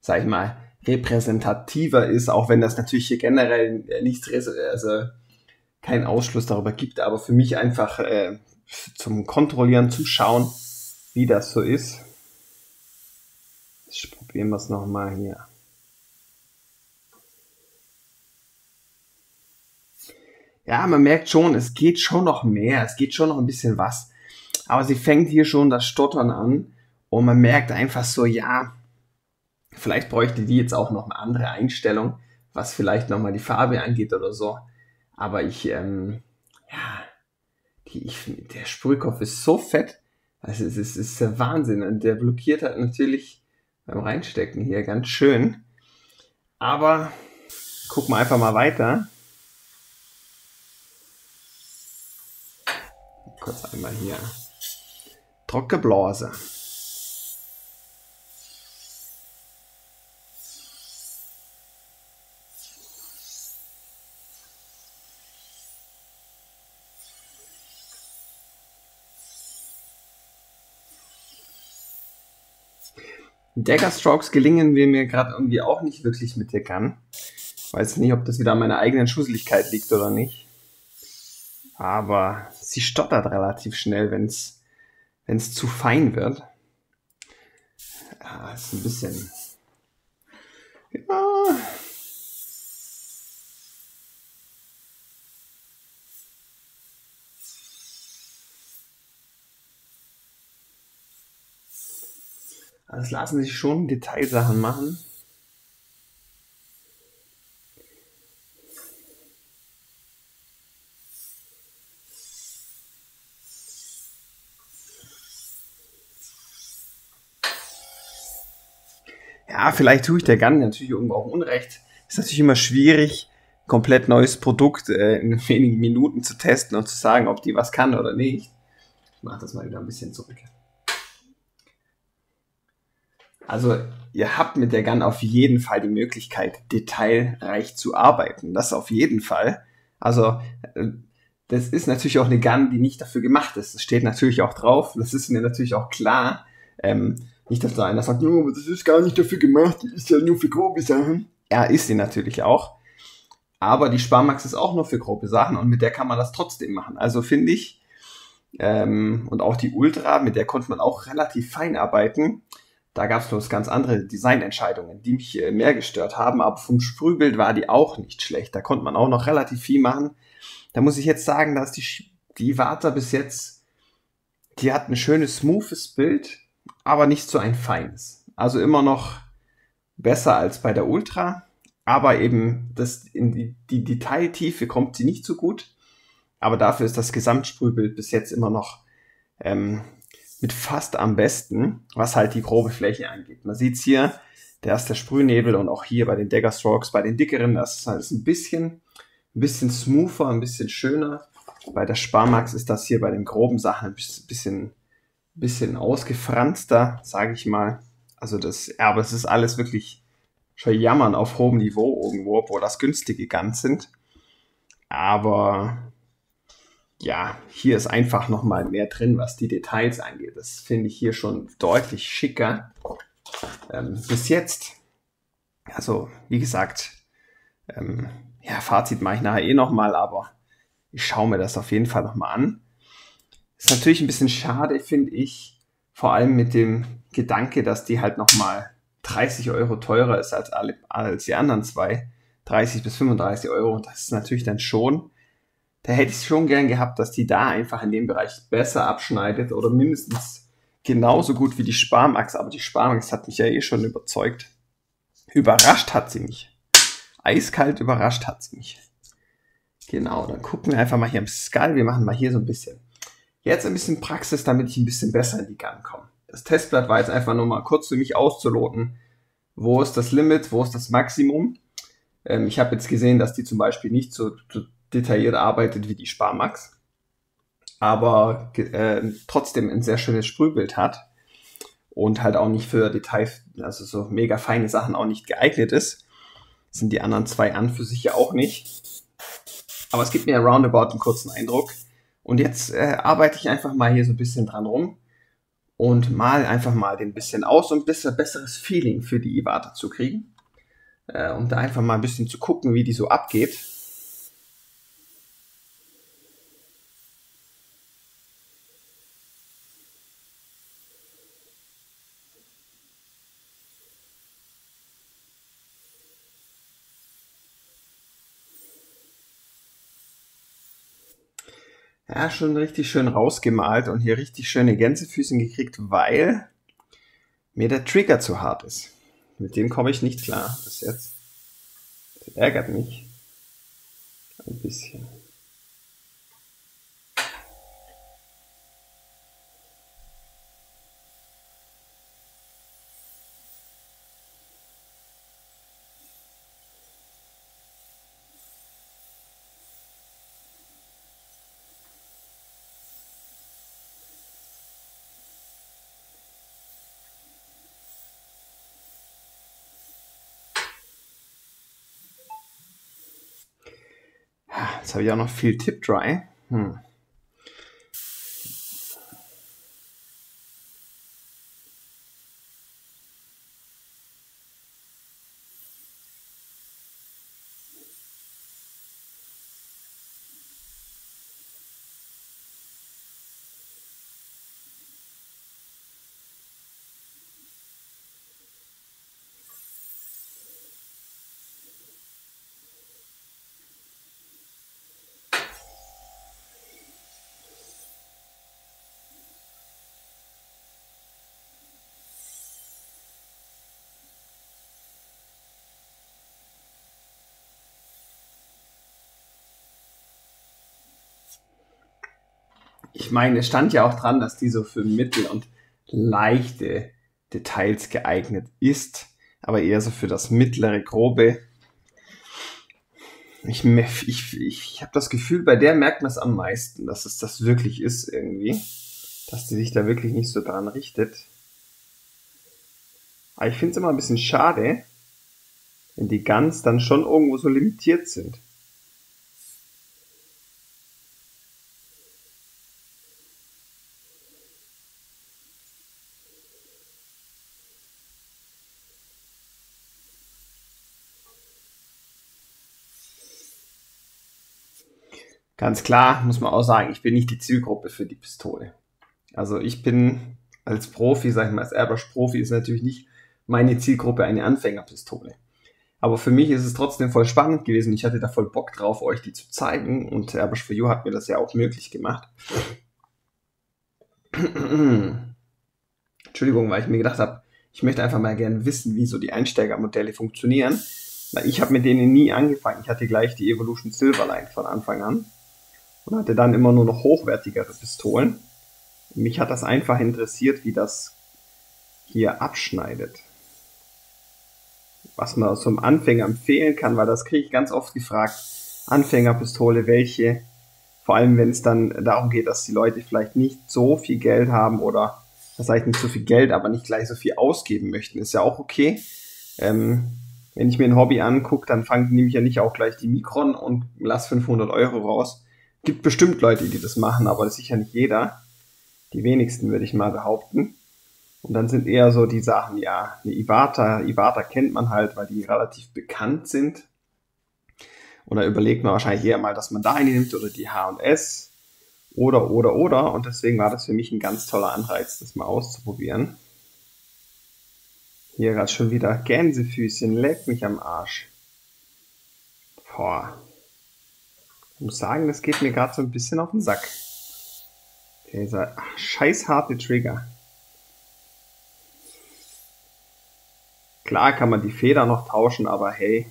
Speaker 1: sag ich mal, repräsentativer ist, auch wenn das natürlich hier generell nichts, also keinen Ausschluss darüber gibt, aber für mich einfach zum Kontrollieren, zum Schauen, wie das so ist. Jetzt probieren wir es nochmal hier. Ja, man merkt schon, es geht schon noch mehr, es geht schon noch ein bisschen was. Aber sie fängt hier schon das Stottern an und man merkt einfach so, ja, vielleicht bräuchte die jetzt auch noch eine andere Einstellung, was vielleicht nochmal die Farbe angeht oder so. Aber der Sprühkopf ist so fett, also es ist der Wahnsinn und der blockiert halt natürlich beim Reinstecken hier ganz schön. Aber gucken wir einfach mal weiter. Kurz einmal hier. Trockenblase. Dagger Strokes gelingen mir gerade irgendwie auch nicht wirklich mit der Gun. Weiß nicht, ob das wieder an meiner eigenen Schusseligkeit liegt oder nicht. Aber sie stottert relativ schnell, wenn es zu fein wird. Ja, ist ein bisschen... Ja. Also es lassen sich schon Detailsachen machen. Ja, vielleicht tue ich der Gun natürlich irgendwo auch Unrecht. Ist natürlich immer schwierig, komplett neues Produkt in wenigen Minuten zu testen und zu sagen, ob die was kann oder nicht. Ich mache das mal wieder ein bisschen zurück. Also ihr habt mit der Gun auf jeden Fall die Möglichkeit, detailreich zu arbeiten. Das auf jeden Fall. Also das ist natürlich auch eine Gun, die nicht dafür gemacht ist. Das steht natürlich auch drauf. Das ist mir natürlich auch klar. Nicht, dass da einer sagt, oh, das ist gar nicht dafür gemacht, die ist ja nur für grobe Sachen. Ja, ist sie natürlich auch. Aber die Sparmax ist auch nur für grobe Sachen und mit der kann man das trotzdem machen. Also finde ich, und auch die Ultra, mit der konnte man auch relativ fein arbeiten. Da gab es bloß ganz andere Designentscheidungen, die mich mehr gestört haben. Aber vom Sprühbild war die auch nicht schlecht. Da konnte man auch noch relativ viel machen. Da muss ich jetzt sagen, dass die Iwata bis jetzt, die hat ein schönes, smoothes Bild, aber nicht so ein feines. Also immer noch besser als bei der Ultra. Aber eben in die Detailtiefe kommt sie nicht so gut. Aber dafür ist das Gesamtsprühbild bis jetzt immer noch mit fast am besten, was halt die grobe Fläche angeht. Man sieht es hier, der ist der Sprühnebel und auch hier bei den Dagger Strokes, bei den dickeren, das ist halt ein bisschen smoother, ein bisschen schöner. Bei der Sparmax ist das hier bei den groben Sachen ein bisschen ausgefranster, sage ich mal. Also aber es ist alles wirklich schon jammern auf hohem Niveau irgendwo, obwohl das günstige Guns sind. Aber ja, hier ist einfach nochmal mehr drin, was die Details angeht. Das finde ich hier schon deutlich schicker. Bis jetzt, also wie gesagt, Fazit mache ich nachher nochmal, aber ich schaue mir das auf jeden Fall nochmal an. Ist natürlich ein bisschen schade, finde ich, vor allem mit dem Gedanke, dass die halt nochmal 30 Euro teurer ist als die anderen zwei. 30 bis 35 Euro. Und das ist natürlich dann schon, da hätte ich es schon gern gehabt, dass die da einfach in dem Bereich besser abschneidet oder mindestens genauso gut wie die Sparmax. Aber die Sparmax hat mich ja eh schon überzeugt. Überrascht hat sie mich. Eiskalt überrascht hat sie mich. Genau, dann gucken wir einfach mal hier im Skull. Wir machen mal hier so ein bisschen. Jetzt ein bisschen Praxis, damit ich ein bisschen besser in die Gun komme. Das Testblatt war jetzt einfach nur mal kurz für mich auszuloten. Wo ist das Limit, wo ist das Maximum? Ich habe jetzt gesehen, dass die zum Beispiel nicht so detailliert arbeitet wie die Sparmax, aber trotzdem ein sehr schönes Sprühbild hat und halt auch nicht für Details, also so mega feine Sachen auch nicht geeignet ist. Das sind die anderen zwei an für sich ja auch nicht. Aber es gibt mir roundabout einen kurzen Eindruck. Und jetzt arbeite ich einfach mal hier so ein bisschen dran rum und mal einfach mal den bisschen aus, um ein bisschen besseres Feeling für die Iwata zu kriegen. Um da einfach mal ein bisschen zu gucken, wie die so abgeht. Ja, schon richtig schön rausgemalt und hier richtig schöne Gänsefüßchen gekriegt, weil mir der Trigger zu hart ist. Mit dem komme ich nicht klar bis jetzt. Das ärgert mich ein bisschen. Jetzt habe ich auch noch viel Tip Dry. Ich meine, es stand ja auch dran, dass die so für mittel- und leichte Details geeignet ist, aber eher so für das mittlere, grobe. Ich habe das Gefühl, bei der merkt man es am meisten, dass es das wirklich ist irgendwie. Dass die sich da wirklich nicht so dran richtet. Aber ich finde es immer ein bisschen schade, wenn die Guns dann schon irgendwo so limitiert sind. Ganz klar muss man auch sagen, ich bin nicht die Zielgruppe für die Pistole. Also ich bin als Profi, sag ich mal, als Airbrush-Profi ist natürlich nicht meine Zielgruppe eine Anfängerpistole. Aber für mich ist es trotzdem voll spannend gewesen. Ich hatte da voll Bock drauf, euch die zu zeigen. Und Airbrush for You hat mir das ja auch möglich gemacht. Entschuldigung, weil ich mir gedacht habe, ich möchte einfach mal gerne wissen, wie so die Einsteigermodelle funktionieren. Weil ich habe mit denen nie angefangen. Ich hatte gleich die Evolution Silverline von Anfang an. Und hatte dann immer nur noch hochwertigere Pistolen. Und mich hat das einfach interessiert, wie das hier abschneidet. Was man zum Anfänger empfehlen kann, weil das kriege ich ganz oft gefragt. Anfängerpistole, welche? Vor allem, wenn es dann darum geht, dass die Leute vielleicht nicht so viel Geld haben oder, das heißt nicht so viel Geld, aber nicht gleich so viel ausgeben möchten. Ist ja auch okay. Wenn ich mir ein Hobby angucke, dann nehme ich ja nicht auch gleich die Mikron und lasse 500 Euro raus. Gibt bestimmt Leute, die das machen, aber das ist sicher nicht jeder. Die wenigsten, würde ich mal behaupten. Und dann sind eher so die Sachen, ja, eine Iwata kennt man halt, weil die relativ bekannt sind. Und da überlegt man wahrscheinlich eher mal, dass man da eine nimmt oder die H&S. Oder. Und deswegen war das für mich ein ganz toller Anreiz, das mal auszuprobieren. Hier gerade schon wieder Gänsefüßchen, leck mich am Arsch. Boah. Ich muss sagen, das geht mir gerade so ein bisschen auf den Sack. Dieser scheiß harte Trigger. Klar kann man die Feder noch tauschen, aber hey,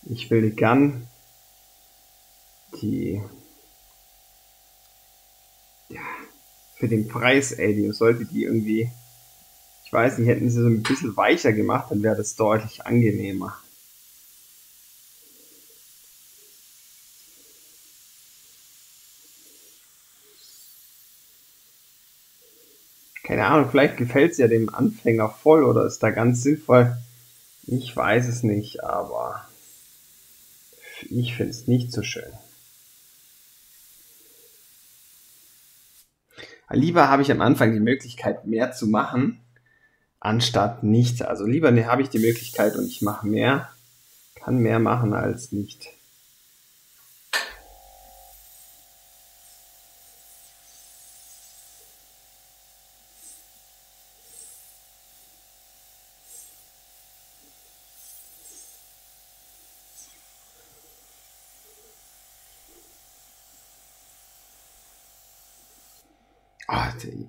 Speaker 1: ich will gern die, ja, für den Preis, ey, die sollte die irgendwie, ich weiß nicht, hätten sie so ein bisschen weicher gemacht, dann wäre das deutlich angenehmer. Keine Ahnung, vielleicht gefällt es ja dem Anfänger voll oder ist da ganz sinnvoll. Ich weiß es nicht, aber ich finde es nicht so schön. Lieber habe ich am Anfang die Möglichkeit, mehr zu machen, anstatt nicht. Also lieber habe ich die Möglichkeit und ich mache mehr, kann mehr machen als nicht.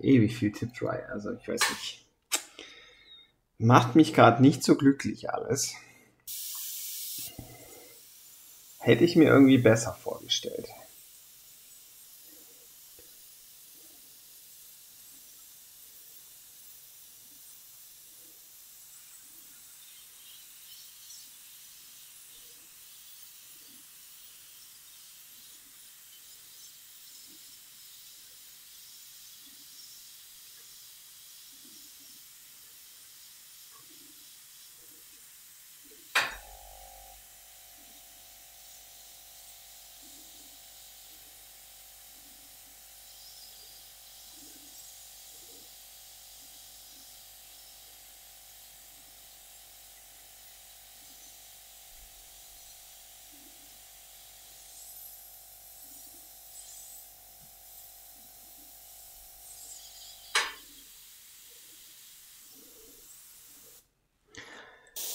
Speaker 1: Ewig viel Tip-Dry, also ich weiß nicht. Macht mich gerade nicht so glücklich alles. Hätte ich mir irgendwie besser vorgestellt.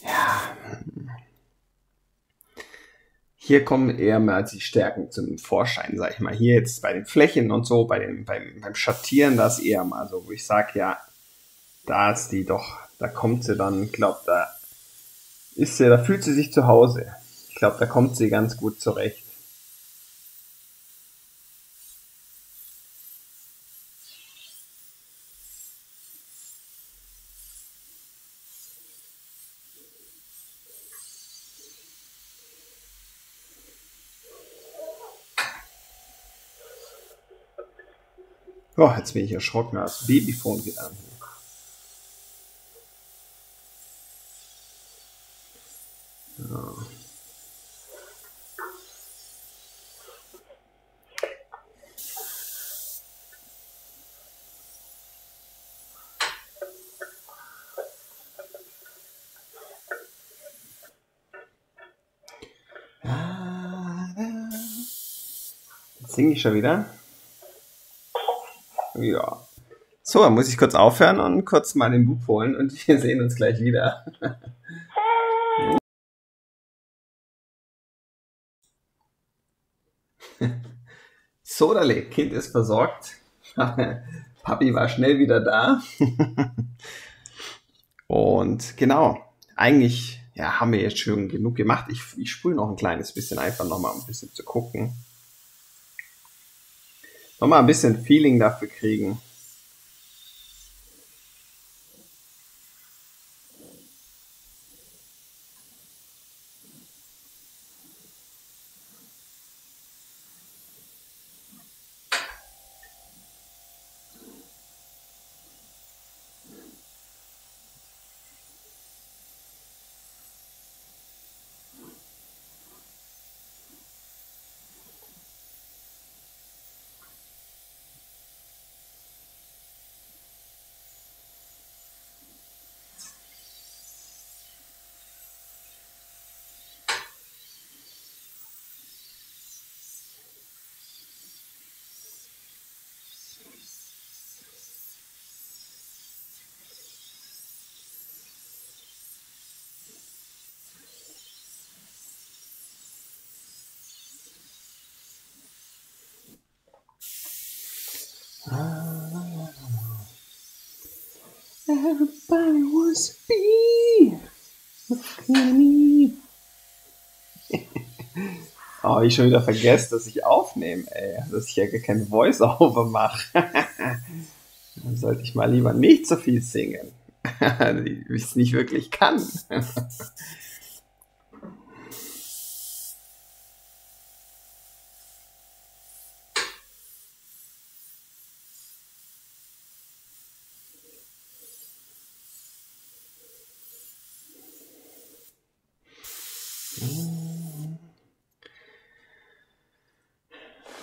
Speaker 1: Ja, hier kommen eher mal die Stärken zum Vorschein, sag ich mal. Hier jetzt bei den Flächen und so, beim Schattieren, das eher mal so, wo ich sage, ja, da ist die doch, da kommt sie dann, ich glaube, da fühlt sie sich zu Hause. Ich glaube, da kommt sie ganz gut zurecht. Oh, jetzt bin ich erschrocken, das Babyphone geht an. Ja. Jetzt singe ich schon wieder. Ja. So, dann muss ich kurz aufhören und kurz mal den Bub holen und wir sehen uns gleich wieder. Sodale, Kind ist versorgt. Papi war schnell wieder da. Und genau, eigentlich ja, haben wir jetzt schon genug gemacht. Ich spule noch ein kleines bisschen, einfach nochmal ein bisschen zu gucken. Nochmal ein bisschen Feeling dafür kriegen. Everybody wants to be with me. Oh, ich schon wieder vergessen, dass ich aufnehme, ey. Dass ich ja gar kein Voice-Over mache. Dann sollte ich mal lieber nicht so viel singen. Wie ich es nicht wirklich kann.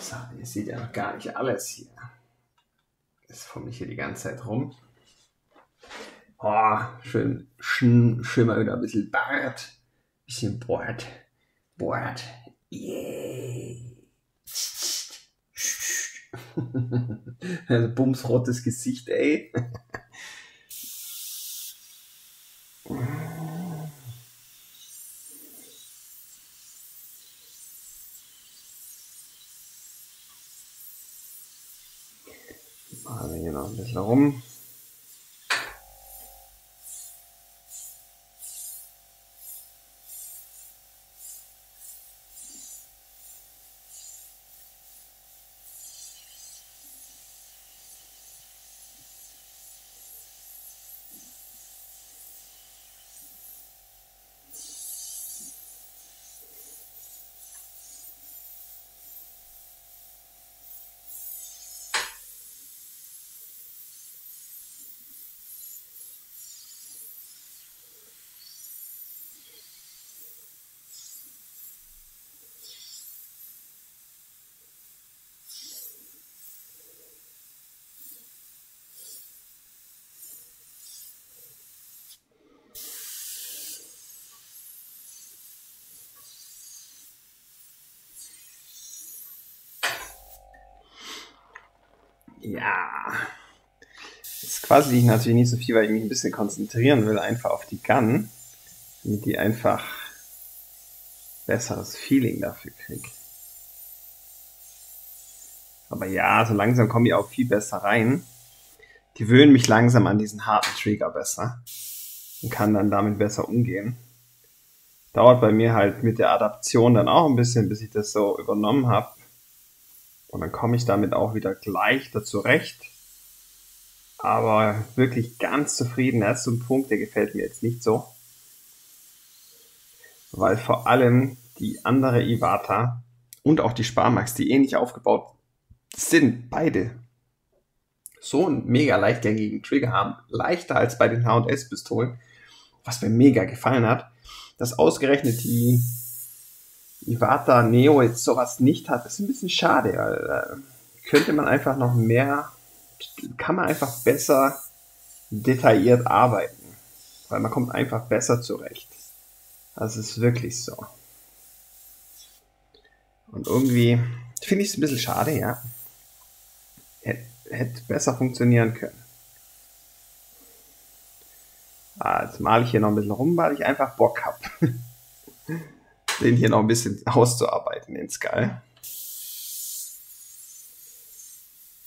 Speaker 1: So, ihr seht ja noch gar nicht alles hier. Das fummel ich hier die ganze Zeit rum. Oh, schön mal wieder ein bisschen Bart. Bisschen Bart. Bart. Yeah. Also bumsrotes Gesicht, ey. Machen wir hier noch ein bisschen rum. Ja. Jetzt quasi ich natürlich nicht so viel, weil ich mich ein bisschen konzentrieren will, einfach auf die Gun, damit die einfach besseres Feeling dafür kriegt. Aber ja, so langsam komme ich auch viel besser rein. Die gewöhne mich langsam an diesen harten Trigger besser und kann dann damit besser umgehen. Dauert bei mir halt mit der Adaption dann auch ein bisschen, bis ich das so übernommen habe. Und dann komme ich damit auch wieder leichter zurecht. Aber wirklich ganz zufrieden, das ist so ein Punkt, der gefällt mir jetzt nicht so. Weil vor allem die andere Iwata und auch die Sparmax, die ähnlich aufgebaut sind, beide so einen mega leichtgängigen Trigger haben. Leichter als bei den H&S-Pistolen. Was mir mega gefallen hat, dass ausgerechnet die Iwata Neo jetzt sowas nicht hat, ist ein bisschen schade, weil könnte man einfach noch mehr, kann man einfach besser detailliert arbeiten, weil man kommt einfach besser zurecht. Das ist wirklich so. Und irgendwie finde ich es ein bisschen schade, ja. Hätte besser funktionieren können. Jetzt male ich hier noch ein bisschen rum, weil ich einfach Bock habe, den hier noch ein bisschen auszuarbeiten, den Skull.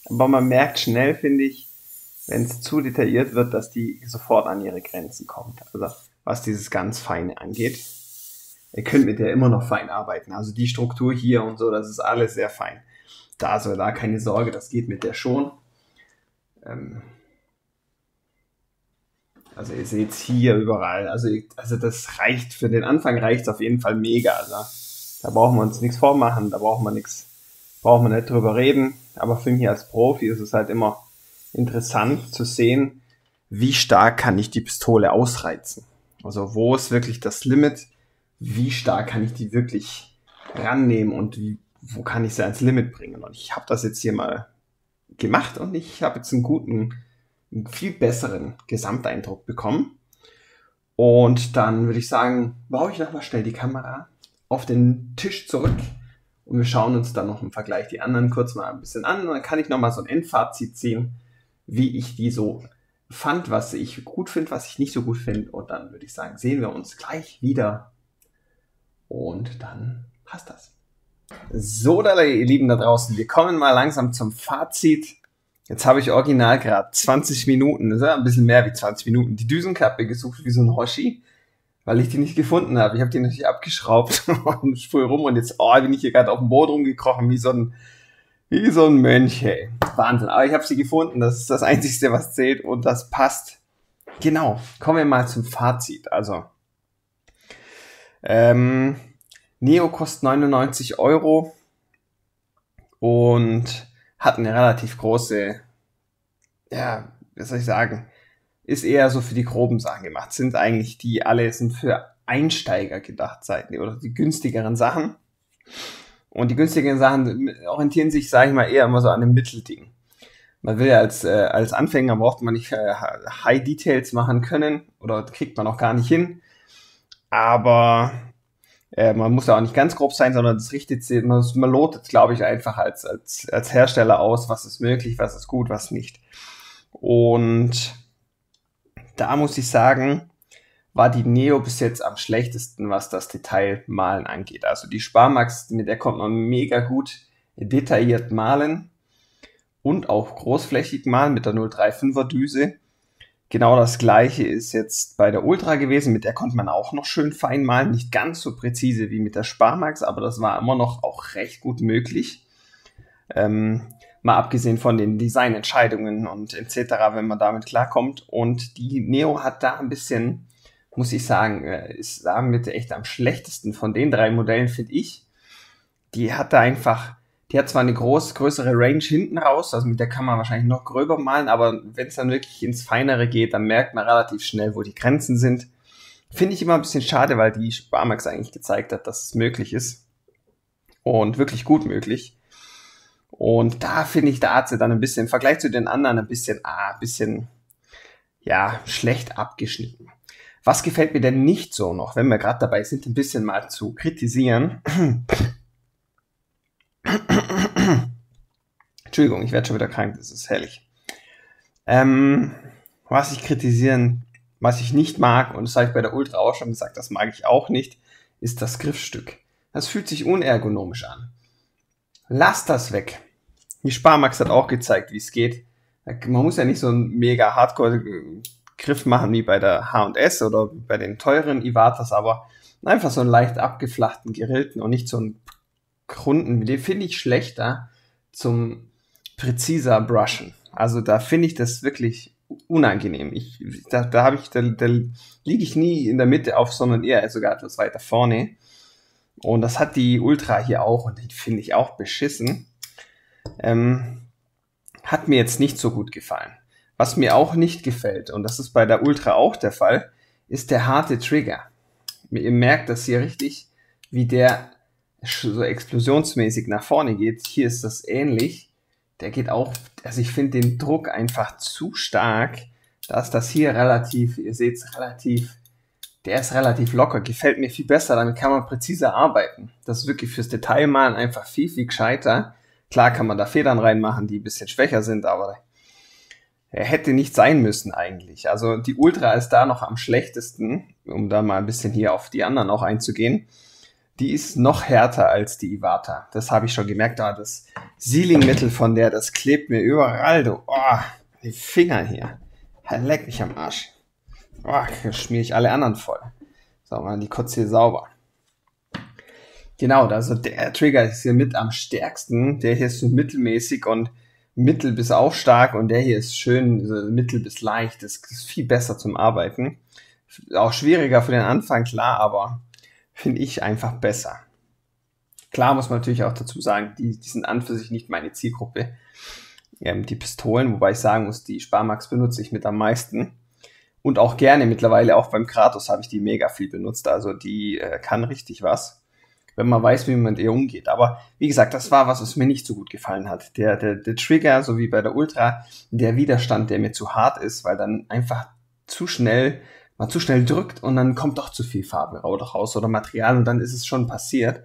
Speaker 1: Aber man merkt schnell, finde ich, wenn es zu detailliert wird, dass die sofort an ihre Grenzen kommt. Also was dieses ganz Feine angeht. Ihr könnt mit der immer noch fein arbeiten. Also die Struktur hier und so, das ist alles sehr fein. Da keine Sorge, das geht mit der schon. Also ihr seht es hier überall. Also das reicht, für den Anfang reicht es auf jeden Fall mega. Also, da brauchen wir uns nichts vormachen, da brauchen wir nicht drüber reden. Aber für mich als Profi ist es halt immer interessant zu sehen, wie stark kann ich die Pistole ausreizen. Also wo ist wirklich das Limit? Wie stark kann ich die wirklich rannehmen und wo kann ich sie ans Limit bringen? Und ich habe das jetzt hier mal gemacht und ich habe jetzt einen viel besseren Gesamteindruck bekommen. Und dann würde ich sagen, baue ich nochmal schnell die Kamera auf den Tisch zurück und wir schauen uns dann noch im Vergleich die anderen kurz mal ein bisschen an. Und dann kann ich nochmal so ein Endfazit ziehen, wie ich die so fand, was ich gut finde, was ich nicht so gut finde. Und dann würde ich sagen, sehen wir uns gleich wieder. Und dann passt das. So, ihr Lieben da draußen, wir kommen mal langsam zum Fazit. Jetzt habe ich original gerade 20 Minuten, das ist ja ein bisschen mehr wie 20 Minuten, die Düsenklappe gesucht wie so ein Hoshi, weil ich die nicht gefunden habe. Ich habe die natürlich abgeschraubt und spule rum und jetzt bin ich hier gerade auf dem Boden rumgekrochen wie so ein Mönch, hey. Wahnsinn. Aber ich habe sie gefunden, das ist das Einzige, was zählt und das passt. Genau, kommen wir mal zum Fazit. Also, Neo kostet 99 Euro und hat eine relativ große, ja, was soll ich sagen, ist eher so für die groben Sachen gemacht. Sind eigentlich sind für Einsteiger gedacht, Seiten oder die günstigeren Sachen. Und die günstigeren Sachen orientieren sich, sage ich mal, eher immer so an dem Mittelding. Man will ja als Anfänger braucht man nicht High Details machen können oder kriegt man auch gar nicht hin. Aber man muss ja auch nicht ganz grob sein, sondern das richtet sich, man lotet, glaube ich, einfach als Hersteller aus, was ist möglich, was ist gut, was nicht. Und da muss ich sagen, war die Neo bis jetzt am schlechtesten, was das Detailmalen angeht. Also die Sparmax, mit der kommt man mega gut detailliert malen und auch großflächig malen mit der 035er Düse. Genau das gleiche ist jetzt bei der Ultra gewesen, mit der konnte man auch noch schön fein malen, nicht ganz so präzise wie mit der Sparmax, aber das war immer noch auch recht gut möglich. Mal abgesehen von den Designentscheidungen und etc., wenn man damit klarkommt. Und die Neo hat da ein bisschen, muss ich sagen, ist damit echt am schlechtesten von den 3 Modellen, finde ich. Die hat zwar eine größere Range hinten raus, also mit der kann man wahrscheinlich noch gröber malen, aber wenn es dann wirklich ins Feinere geht, dann merkt man relativ schnell, wo die Grenzen sind. Finde ich immer ein bisschen schade, weil die Sparmax eigentlich gezeigt hat, dass es möglich ist. Und wirklich gut möglich. Und da finde ich, da hat sie dann ein bisschen, im Vergleich zu den anderen, ein bisschen, schlecht abgeschnitten. Was gefällt mir denn nicht so noch, wenn wir gerade dabei sind, ein bisschen mal zu kritisieren? Entschuldigung, ich werde schon wieder krank, das ist herrlich. Was ich nicht mag, und das habe ich bei der Ultra auch schon gesagt, das mag ich auch nicht, ist das Griffstück. Das fühlt sich unergonomisch an. Lass das weg. Die Sparmax hat auch gezeigt, wie es geht. Man muss ja nicht so einen mega Hardcore-Griff machen wie bei der H&S oder bei den teuren Ivatas, aber einfach so einen leicht abgeflachten, gerillten und nicht so einen Runden. Den finde ich schlechter zum präziser Brushen. Also da finde ich das wirklich unangenehm. Da liege ich nie in der Mitte auf, sondern eher sogar etwas weiter vorne. Und das hat die Ultra hier auch und die finde ich auch beschissen. Hat mir jetzt nicht so gut gefallen. Was mir auch nicht gefällt, und das ist bei der Ultra auch der Fall, ist der harte Trigger. Ihr merkt das hier richtig, wie der so explosionsmäßig nach vorne geht. Hier ist das ähnlich. Der geht auch, also ich finde den Druck einfach zu stark. Da ist das hier relativ, ihr seht es der ist relativ locker, gefällt mir viel besser, damit kann man präziser arbeiten. Das ist wirklich fürs Detailmalen einfach viel, viel gescheiter. Klar kann man da Federn reinmachen, die ein bisschen schwächer sind, aber er hätte nicht sein müssen eigentlich. Also die Ultra ist da noch am schlechtesten, um da mal ein bisschen hier auf die anderen auch einzugehen. Die ist noch härter als die Iwata. Das habe ich schon gemerkt, das Sealing-Mittel von der, das klebt mir überall, die Finger hier. Leck mich am Arsch. Hier schmiere ich alle anderen voll. So, mal die Kotze hier sauber. Genau, also der Trigger ist hier mit am stärksten. Der hier ist so mittelmäßig und mittel bis auch stark und der hier ist schön so mittel bis leicht. Das ist viel besser zum Arbeiten. Auch schwieriger für den Anfang, klar, aber finde ich einfach besser. Klar muss man natürlich auch dazu sagen, die sind an für sich nicht meine Zielgruppe. Die Pistolen, wobei ich sagen muss, die Sparmax benutze ich mit am meisten. Und auch gerne mittlerweile, auch beim Kratos habe ich die mega viel benutzt. Also die kann richtig was, wenn man weiß, wie man mit ihr umgeht. Aber wie gesagt, das war was mir nicht so gut gefallen hat. Der Trigger, so wie bei der Ultra, der Widerstand, der mir zu hart ist, weil dann einfach man zu schnell drückt und dann kommt doch zu viel Farbe raus oder Material und dann ist es schon passiert.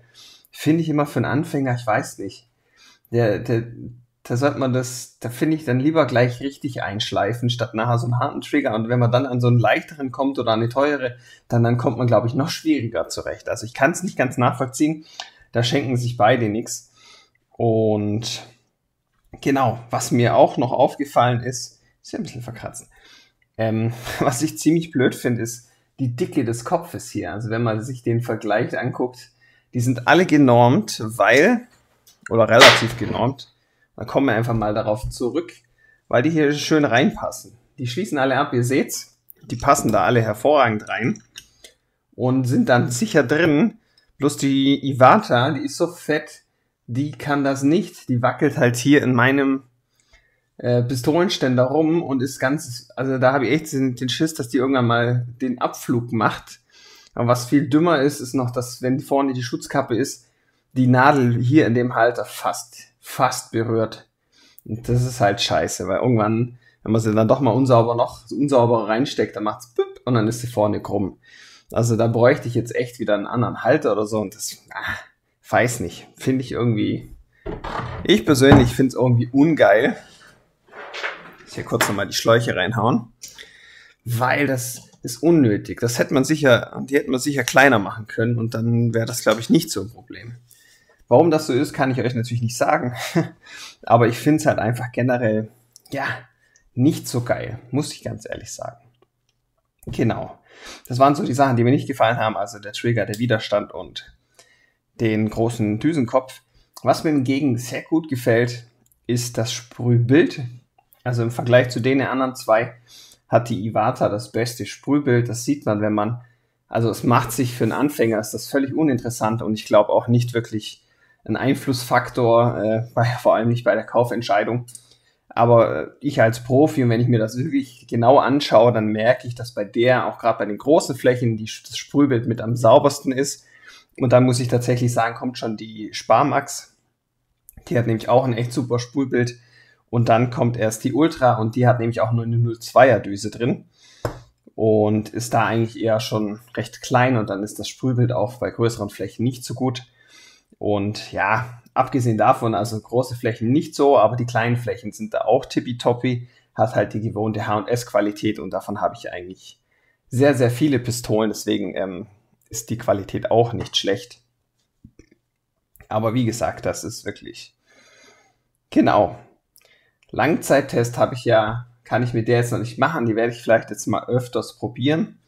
Speaker 1: Finde ich immer für einen Anfänger, ich weiß nicht. Da sollte man da finde ich dann lieber gleich richtig einschleifen, statt nachher so einen harten Trigger. Und wenn man dann an so einen leichteren kommt oder an eine teure, dann kommt man, glaube ich, noch schwieriger zurecht. Also ich kann es nicht ganz nachvollziehen. Da schenken sich beide nichts. Und Genau, was mir auch noch aufgefallen ist ja ein bisschen verkratzt. Was ich ziemlich blöd finde, ist die Dicke des Kopfes hier. Also wenn man sich den Vergleich anguckt, die sind alle genormt, oder relativ genormt, dann kommen wir einfach mal darauf zurück, weil die hier schön reinpassen. Die schließen alle ab, ihr seht's, die passen da alle hervorragend rein und sind dann sicher drin. Bloß die Iwata, die ist so fett, die kann das nicht. Die wackelt halt hier in meinem Pistolenständer rum und ist ganz, also da habe ich echt den Schiss, dass die irgendwann mal den Abflug macht. Aber was viel dümmer ist, ist noch, dass wenn vorne die Schutzkappe ist, die Nadel hier in dem Halter fast berührt. Und das ist halt scheiße, weil irgendwann, wenn man sie dann doch mal unsauberer reinsteckt, dann macht's büpp und dann ist sie vorne krumm. Also da bräuchte ich jetzt echt wieder einen anderen Halter oder so und das, weiß nicht, finde ich irgendwie, ich persönlich finde es irgendwie ungeil. Hier kurz nochmal die Schläuche reinhauen, weil das ist unnötig. Die hätte man sicher kleiner machen können und dann wäre das, glaube ich, nicht so ein Problem. Warum das so ist, kann ich euch natürlich nicht sagen, aber ich finde es halt einfach generell, nicht so geil, muss ich ganz ehrlich sagen. Genau, das waren so die Sachen, die mir nicht gefallen haben, also der Trigger, der Widerstand und den großen Düsenkopf. Was mir hingegen sehr gut gefällt, ist das Sprühbild. Also im Vergleich zu den anderen zwei hat die Iwata das beste Sprühbild. Das sieht man, also es macht sich für einen Anfänger, ist das völlig uninteressant und ich glaube auch nicht wirklich ein Einflussfaktor, vor allem nicht bei der Kaufentscheidung. Aber ich als Profi, und wenn ich mir das wirklich genau anschaue, dann merke ich, dass bei der, auch gerade bei den großen Flächen, das Sprühbild mit am saubersten ist. Und dann muss ich tatsächlich sagen, kommt schon die Sparmax. Die hat nämlich auch ein echt super Sprühbild. Und dann kommt erst die Ultra und die hat nämlich auch nur eine 0,2er Düse drin und ist da eigentlich eher schon recht klein und dann ist das Sprühbild auch bei größeren Flächen nicht so gut. Und ja, abgesehen davon, also große Flächen nicht so, aber die kleinen Flächen sind da auch tippitoppi, hat halt die gewohnte H&S-Qualität und davon habe ich eigentlich sehr, sehr viele Pistolen, deswegen ist die Qualität auch nicht schlecht. Aber wie gesagt, das ist wirklich, genau. Langzeittest kann ich mit der jetzt noch nicht machen, die werde ich vielleicht jetzt mal öfters probieren.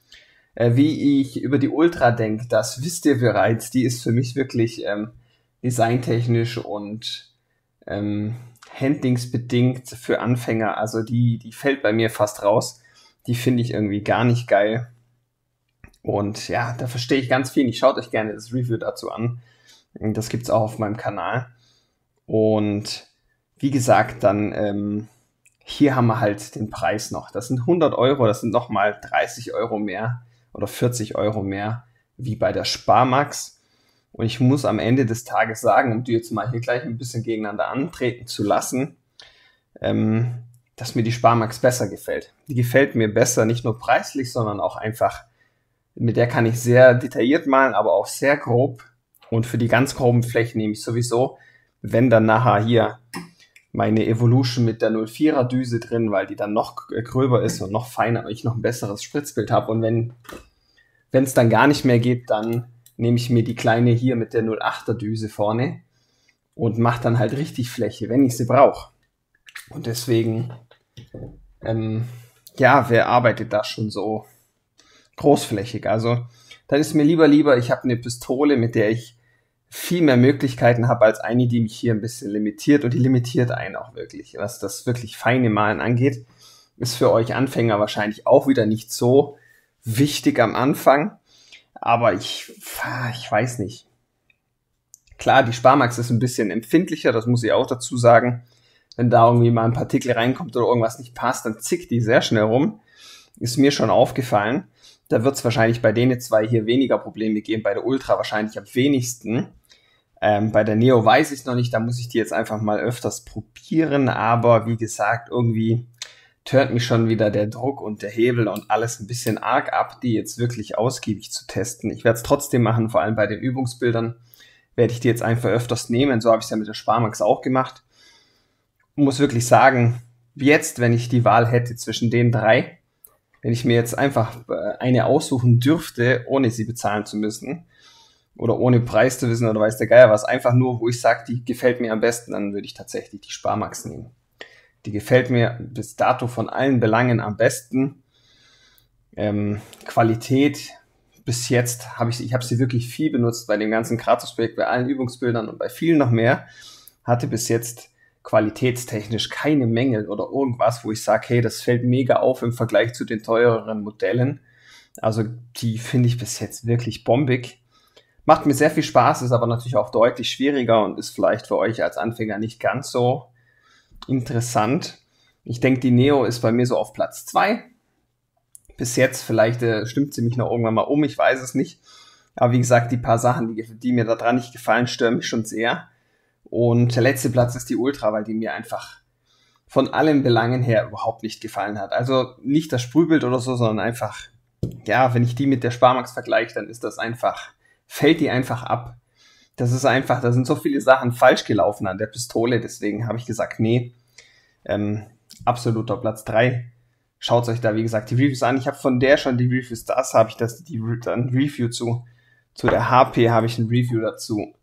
Speaker 1: Wie ich über die Ultra denke, das wisst ihr bereits, die ist für mich wirklich designtechnisch und handlingsbedingt für Anfänger, also die fällt bei mir fast raus, die finde ich irgendwie gar nicht geil. Und ja, da verstehe ich ganz viel, schaut euch gerne das Review dazu an, das gibt's auch auf meinem Kanal. Und wie gesagt, dann hier haben wir halt den Preis noch. Das sind 100 Euro, das sind nochmal 30 Euro mehr oder 40 Euro mehr wie bei der Sparmax. Und ich muss am Ende des Tages sagen, um die jetzt mal hier gleich ein bisschen gegeneinander antreten zu lassen, dass mir die Sparmax besser gefällt. Die gefällt mir besser, nicht nur preislich, sondern auch einfach, mit der kann ich sehr detailliert malen, aber auch sehr grob. Und für die ganz groben Flächen nehme ich sowieso, wenn dann nachher hier meine Evolution mit der 04er Düse drin, weil die dann noch gröber ist und noch feiner, weil ich noch ein besseres Spritzbild habe. Und wenn es dann gar nicht mehr geht, dann nehme ich mir die kleine hier mit der 08er Düse vorne und mache dann halt richtig Fläche, wenn ich sie brauche. Und deswegen, wer arbeitet da schon so großflächig? Also dann ist mir lieber, ich habe eine Pistole, mit der ich viel mehr Möglichkeiten habe als eine, die mich hier ein bisschen limitiert und die limitiert einen auch wirklich. Was das wirklich feine Malen angeht, ist für euch Anfänger wahrscheinlich auch wieder nicht so wichtig am Anfang, aber ich weiß nicht. Klar, die Sparmax ist ein bisschen empfindlicher, das muss ich auch dazu sagen. Wenn da irgendwie mal ein Partikel reinkommt oder irgendwas nicht passt, dann zickt die sehr schnell rum. Ist mir schon aufgefallen. Da wird es wahrscheinlich bei denen zwei hier weniger Probleme geben, bei der Ultra wahrscheinlich am wenigsten. Bei der Neo weiß ich es noch nicht, da muss ich die jetzt einfach mal öfters probieren, aber wie gesagt, irgendwie turnt mich schon wieder der Druck und der Hebel und alles ein bisschen arg ab, die jetzt wirklich ausgiebig zu testen. Ich werde es trotzdem machen, vor allem bei den Übungsbildern werde ich die jetzt einfach öfters nehmen, so habe ich es ja mit der Sparmax auch gemacht. Ich muss wirklich sagen, jetzt, wenn ich die Wahl hätte zwischen den drei, wenn ich mir jetzt einfach eine aussuchen dürfte, ohne sie bezahlen zu müssen, oder ohne Preis zu wissen oder weiß der Geier was, einfach nur, wo ich sage, die gefällt mir am besten, dann würde ich tatsächlich die Sparmax nehmen. Die gefällt mir bis dato von allen Belangen am besten. Qualität, bis jetzt ich habe sie wirklich viel benutzt bei dem ganzen Kratos-Projekt, bei allen Übungsbildern und bei vielen noch mehr. Hatte bis jetzt qualitätstechnisch keine Mängel oder irgendwas, wo ich sage, hey, das fällt mega auf im Vergleich zu den teureren Modellen. Also die finde ich bis jetzt wirklich bombig. Macht mir sehr viel Spaß, ist aber natürlich auch deutlich schwieriger und ist vielleicht für euch als Anfänger nicht ganz so interessant. Ich denke, die Neo ist bei mir so auf Platz 2. Bis jetzt, vielleicht stimmt sie mich noch irgendwann mal um, ich weiß es nicht. Aber wie gesagt, die paar Sachen, die mir da dran nicht gefallen, stören mich schon sehr. Und der letzte Platz ist die Ultra, weil die mir einfach von allen Belangen her überhaupt nicht gefallen hat. Also nicht das Sprühbild oder so, sondern einfach, ja, wenn ich die mit der Sparmax vergleiche, dann ist das einfach, fällt die einfach ab. Das ist einfach, da sind so viele Sachen falsch gelaufen an der Pistole, deswegen habe ich gesagt, nee, absoluter Platz 3. Schaut euch da, wie gesagt, die Reviews an. Ich habe von der schon die Reviews, habe ich ein Review zu der HP habe ich ein Review dazu.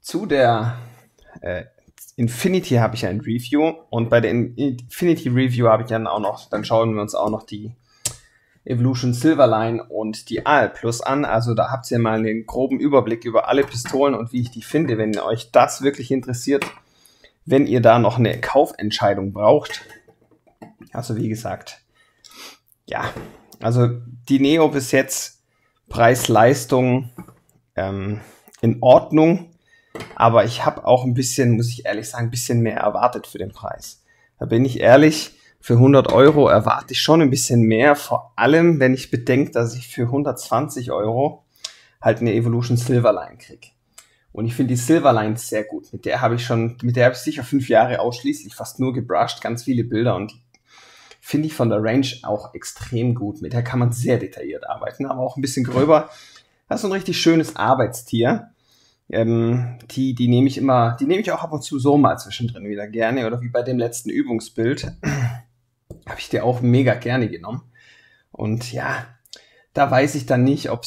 Speaker 1: Zu der Infinity habe ich ein Review und bei der Infinity Review habe ich dann schauen wir uns auch noch die Evolution Silverline und die AL Plus an. Also da habt ihr mal einen groben Überblick über alle Pistolen und wie ich die finde, wenn euch das wirklich interessiert, wenn ihr da noch eine Kaufentscheidung braucht. Also wie gesagt, ja, also die Neo bis jetzt Preis-Leistung in Ordnung, aber ich habe auch ein bisschen, muss ich ehrlich sagen, ein bisschen mehr erwartet für den Preis. Da bin ich ehrlich, für 100 Euro erwarte ich schon ein bisschen mehr, vor allem wenn ich bedenke, dass ich für 120 Euro halt eine Evolution Silverline kriege. Und ich finde die Silverline sehr gut. Mit der habe ich sicher 5 Jahre ausschließlich fast nur gebrushed, ganz viele Bilder und finde ich von der Range auch extrem gut. Mit der kann man sehr detailliert arbeiten, aber auch ein bisschen gröber. Das ist ein richtig schönes Arbeitstier. Die nehme ich auch ab und zu so mal zwischendrin wieder gerne. Oder wie bei dem letzten Übungsbild habe ich die auch mega gerne genommen. Und ja, da weiß ich dann nicht, da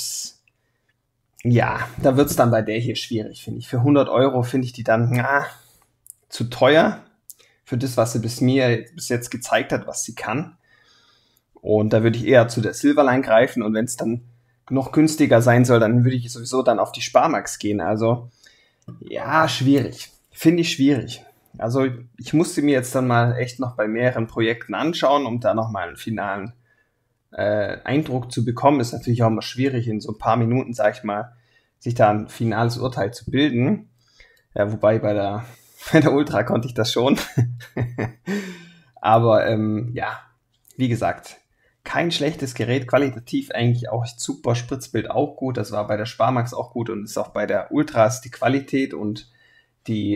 Speaker 1: wird es dann bei der hier schwierig, finde ich. Für 100 Euro finde ich die dann zu teuer. Für das, was sie bis jetzt gezeigt hat, was sie kann. Und da würde ich eher zu der Silverline greifen und wenn es dann noch günstiger sein soll, dann würde ich sowieso dann auf die Sparmax gehen. Also, ja, schwierig. Finde ich schwierig. Also, ich musste mir jetzt dann mal echt noch bei mehreren Projekten anschauen, um da nochmal einen finalen Eindruck zu bekommen. Ist natürlich auch immer schwierig, in so ein paar Minuten, sag ich mal, sich da ein finales Urteil zu bilden. Ja, wobei bei der Ultra konnte ich das schon. Aber wie gesagt, kein schlechtes Gerät, qualitativ eigentlich auch super, Spritzbild auch gut, das war bei der Sparmax auch gut und ist auch bei der Ultras die Qualität und das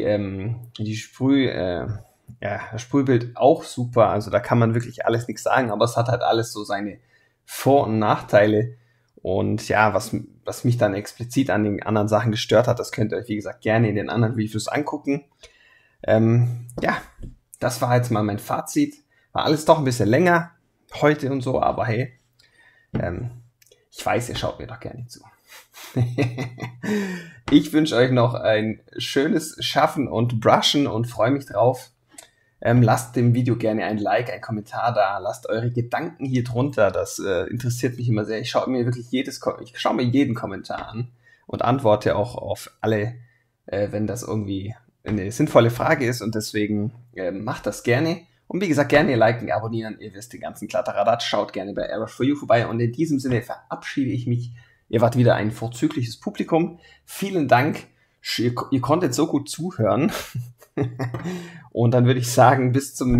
Speaker 1: Sprühbild auch super, also da kann man wirklich alles nichts sagen, aber es hat halt alles so seine Vor- und Nachteile und ja, was mich dann explizit an den anderen Sachen gestört hat, das könnt ihr euch wie gesagt gerne in den anderen Reviews angucken. Das war jetzt mal mein Fazit. War alles doch ein bisschen länger heute und so, aber hey, ich weiß, ihr schaut mir doch gerne zu. Ich wünsche euch noch ein schönes Schaffen und Brushen und freue mich drauf. Lasst dem Video gerne ein Like, einen Kommentar da, lasst eure Gedanken hier drunter, das interessiert mich immer sehr. Ich schaue mir jeden Kommentar an und antworte auch auf alle, wenn das irgendwie eine sinnvolle Frage ist und deswegen macht das gerne. Und wie gesagt, gerne liken, abonnieren, ihr wisst den ganzen Kladderadatsch, schaut gerne bei Airbrush4U vorbei und in diesem Sinne verabschiede ich mich. Ihr wart wieder ein vorzügliches Publikum. Vielen Dank, ihr konntet so gut zuhören und dann würde ich sagen, bis zum nächsten Mal.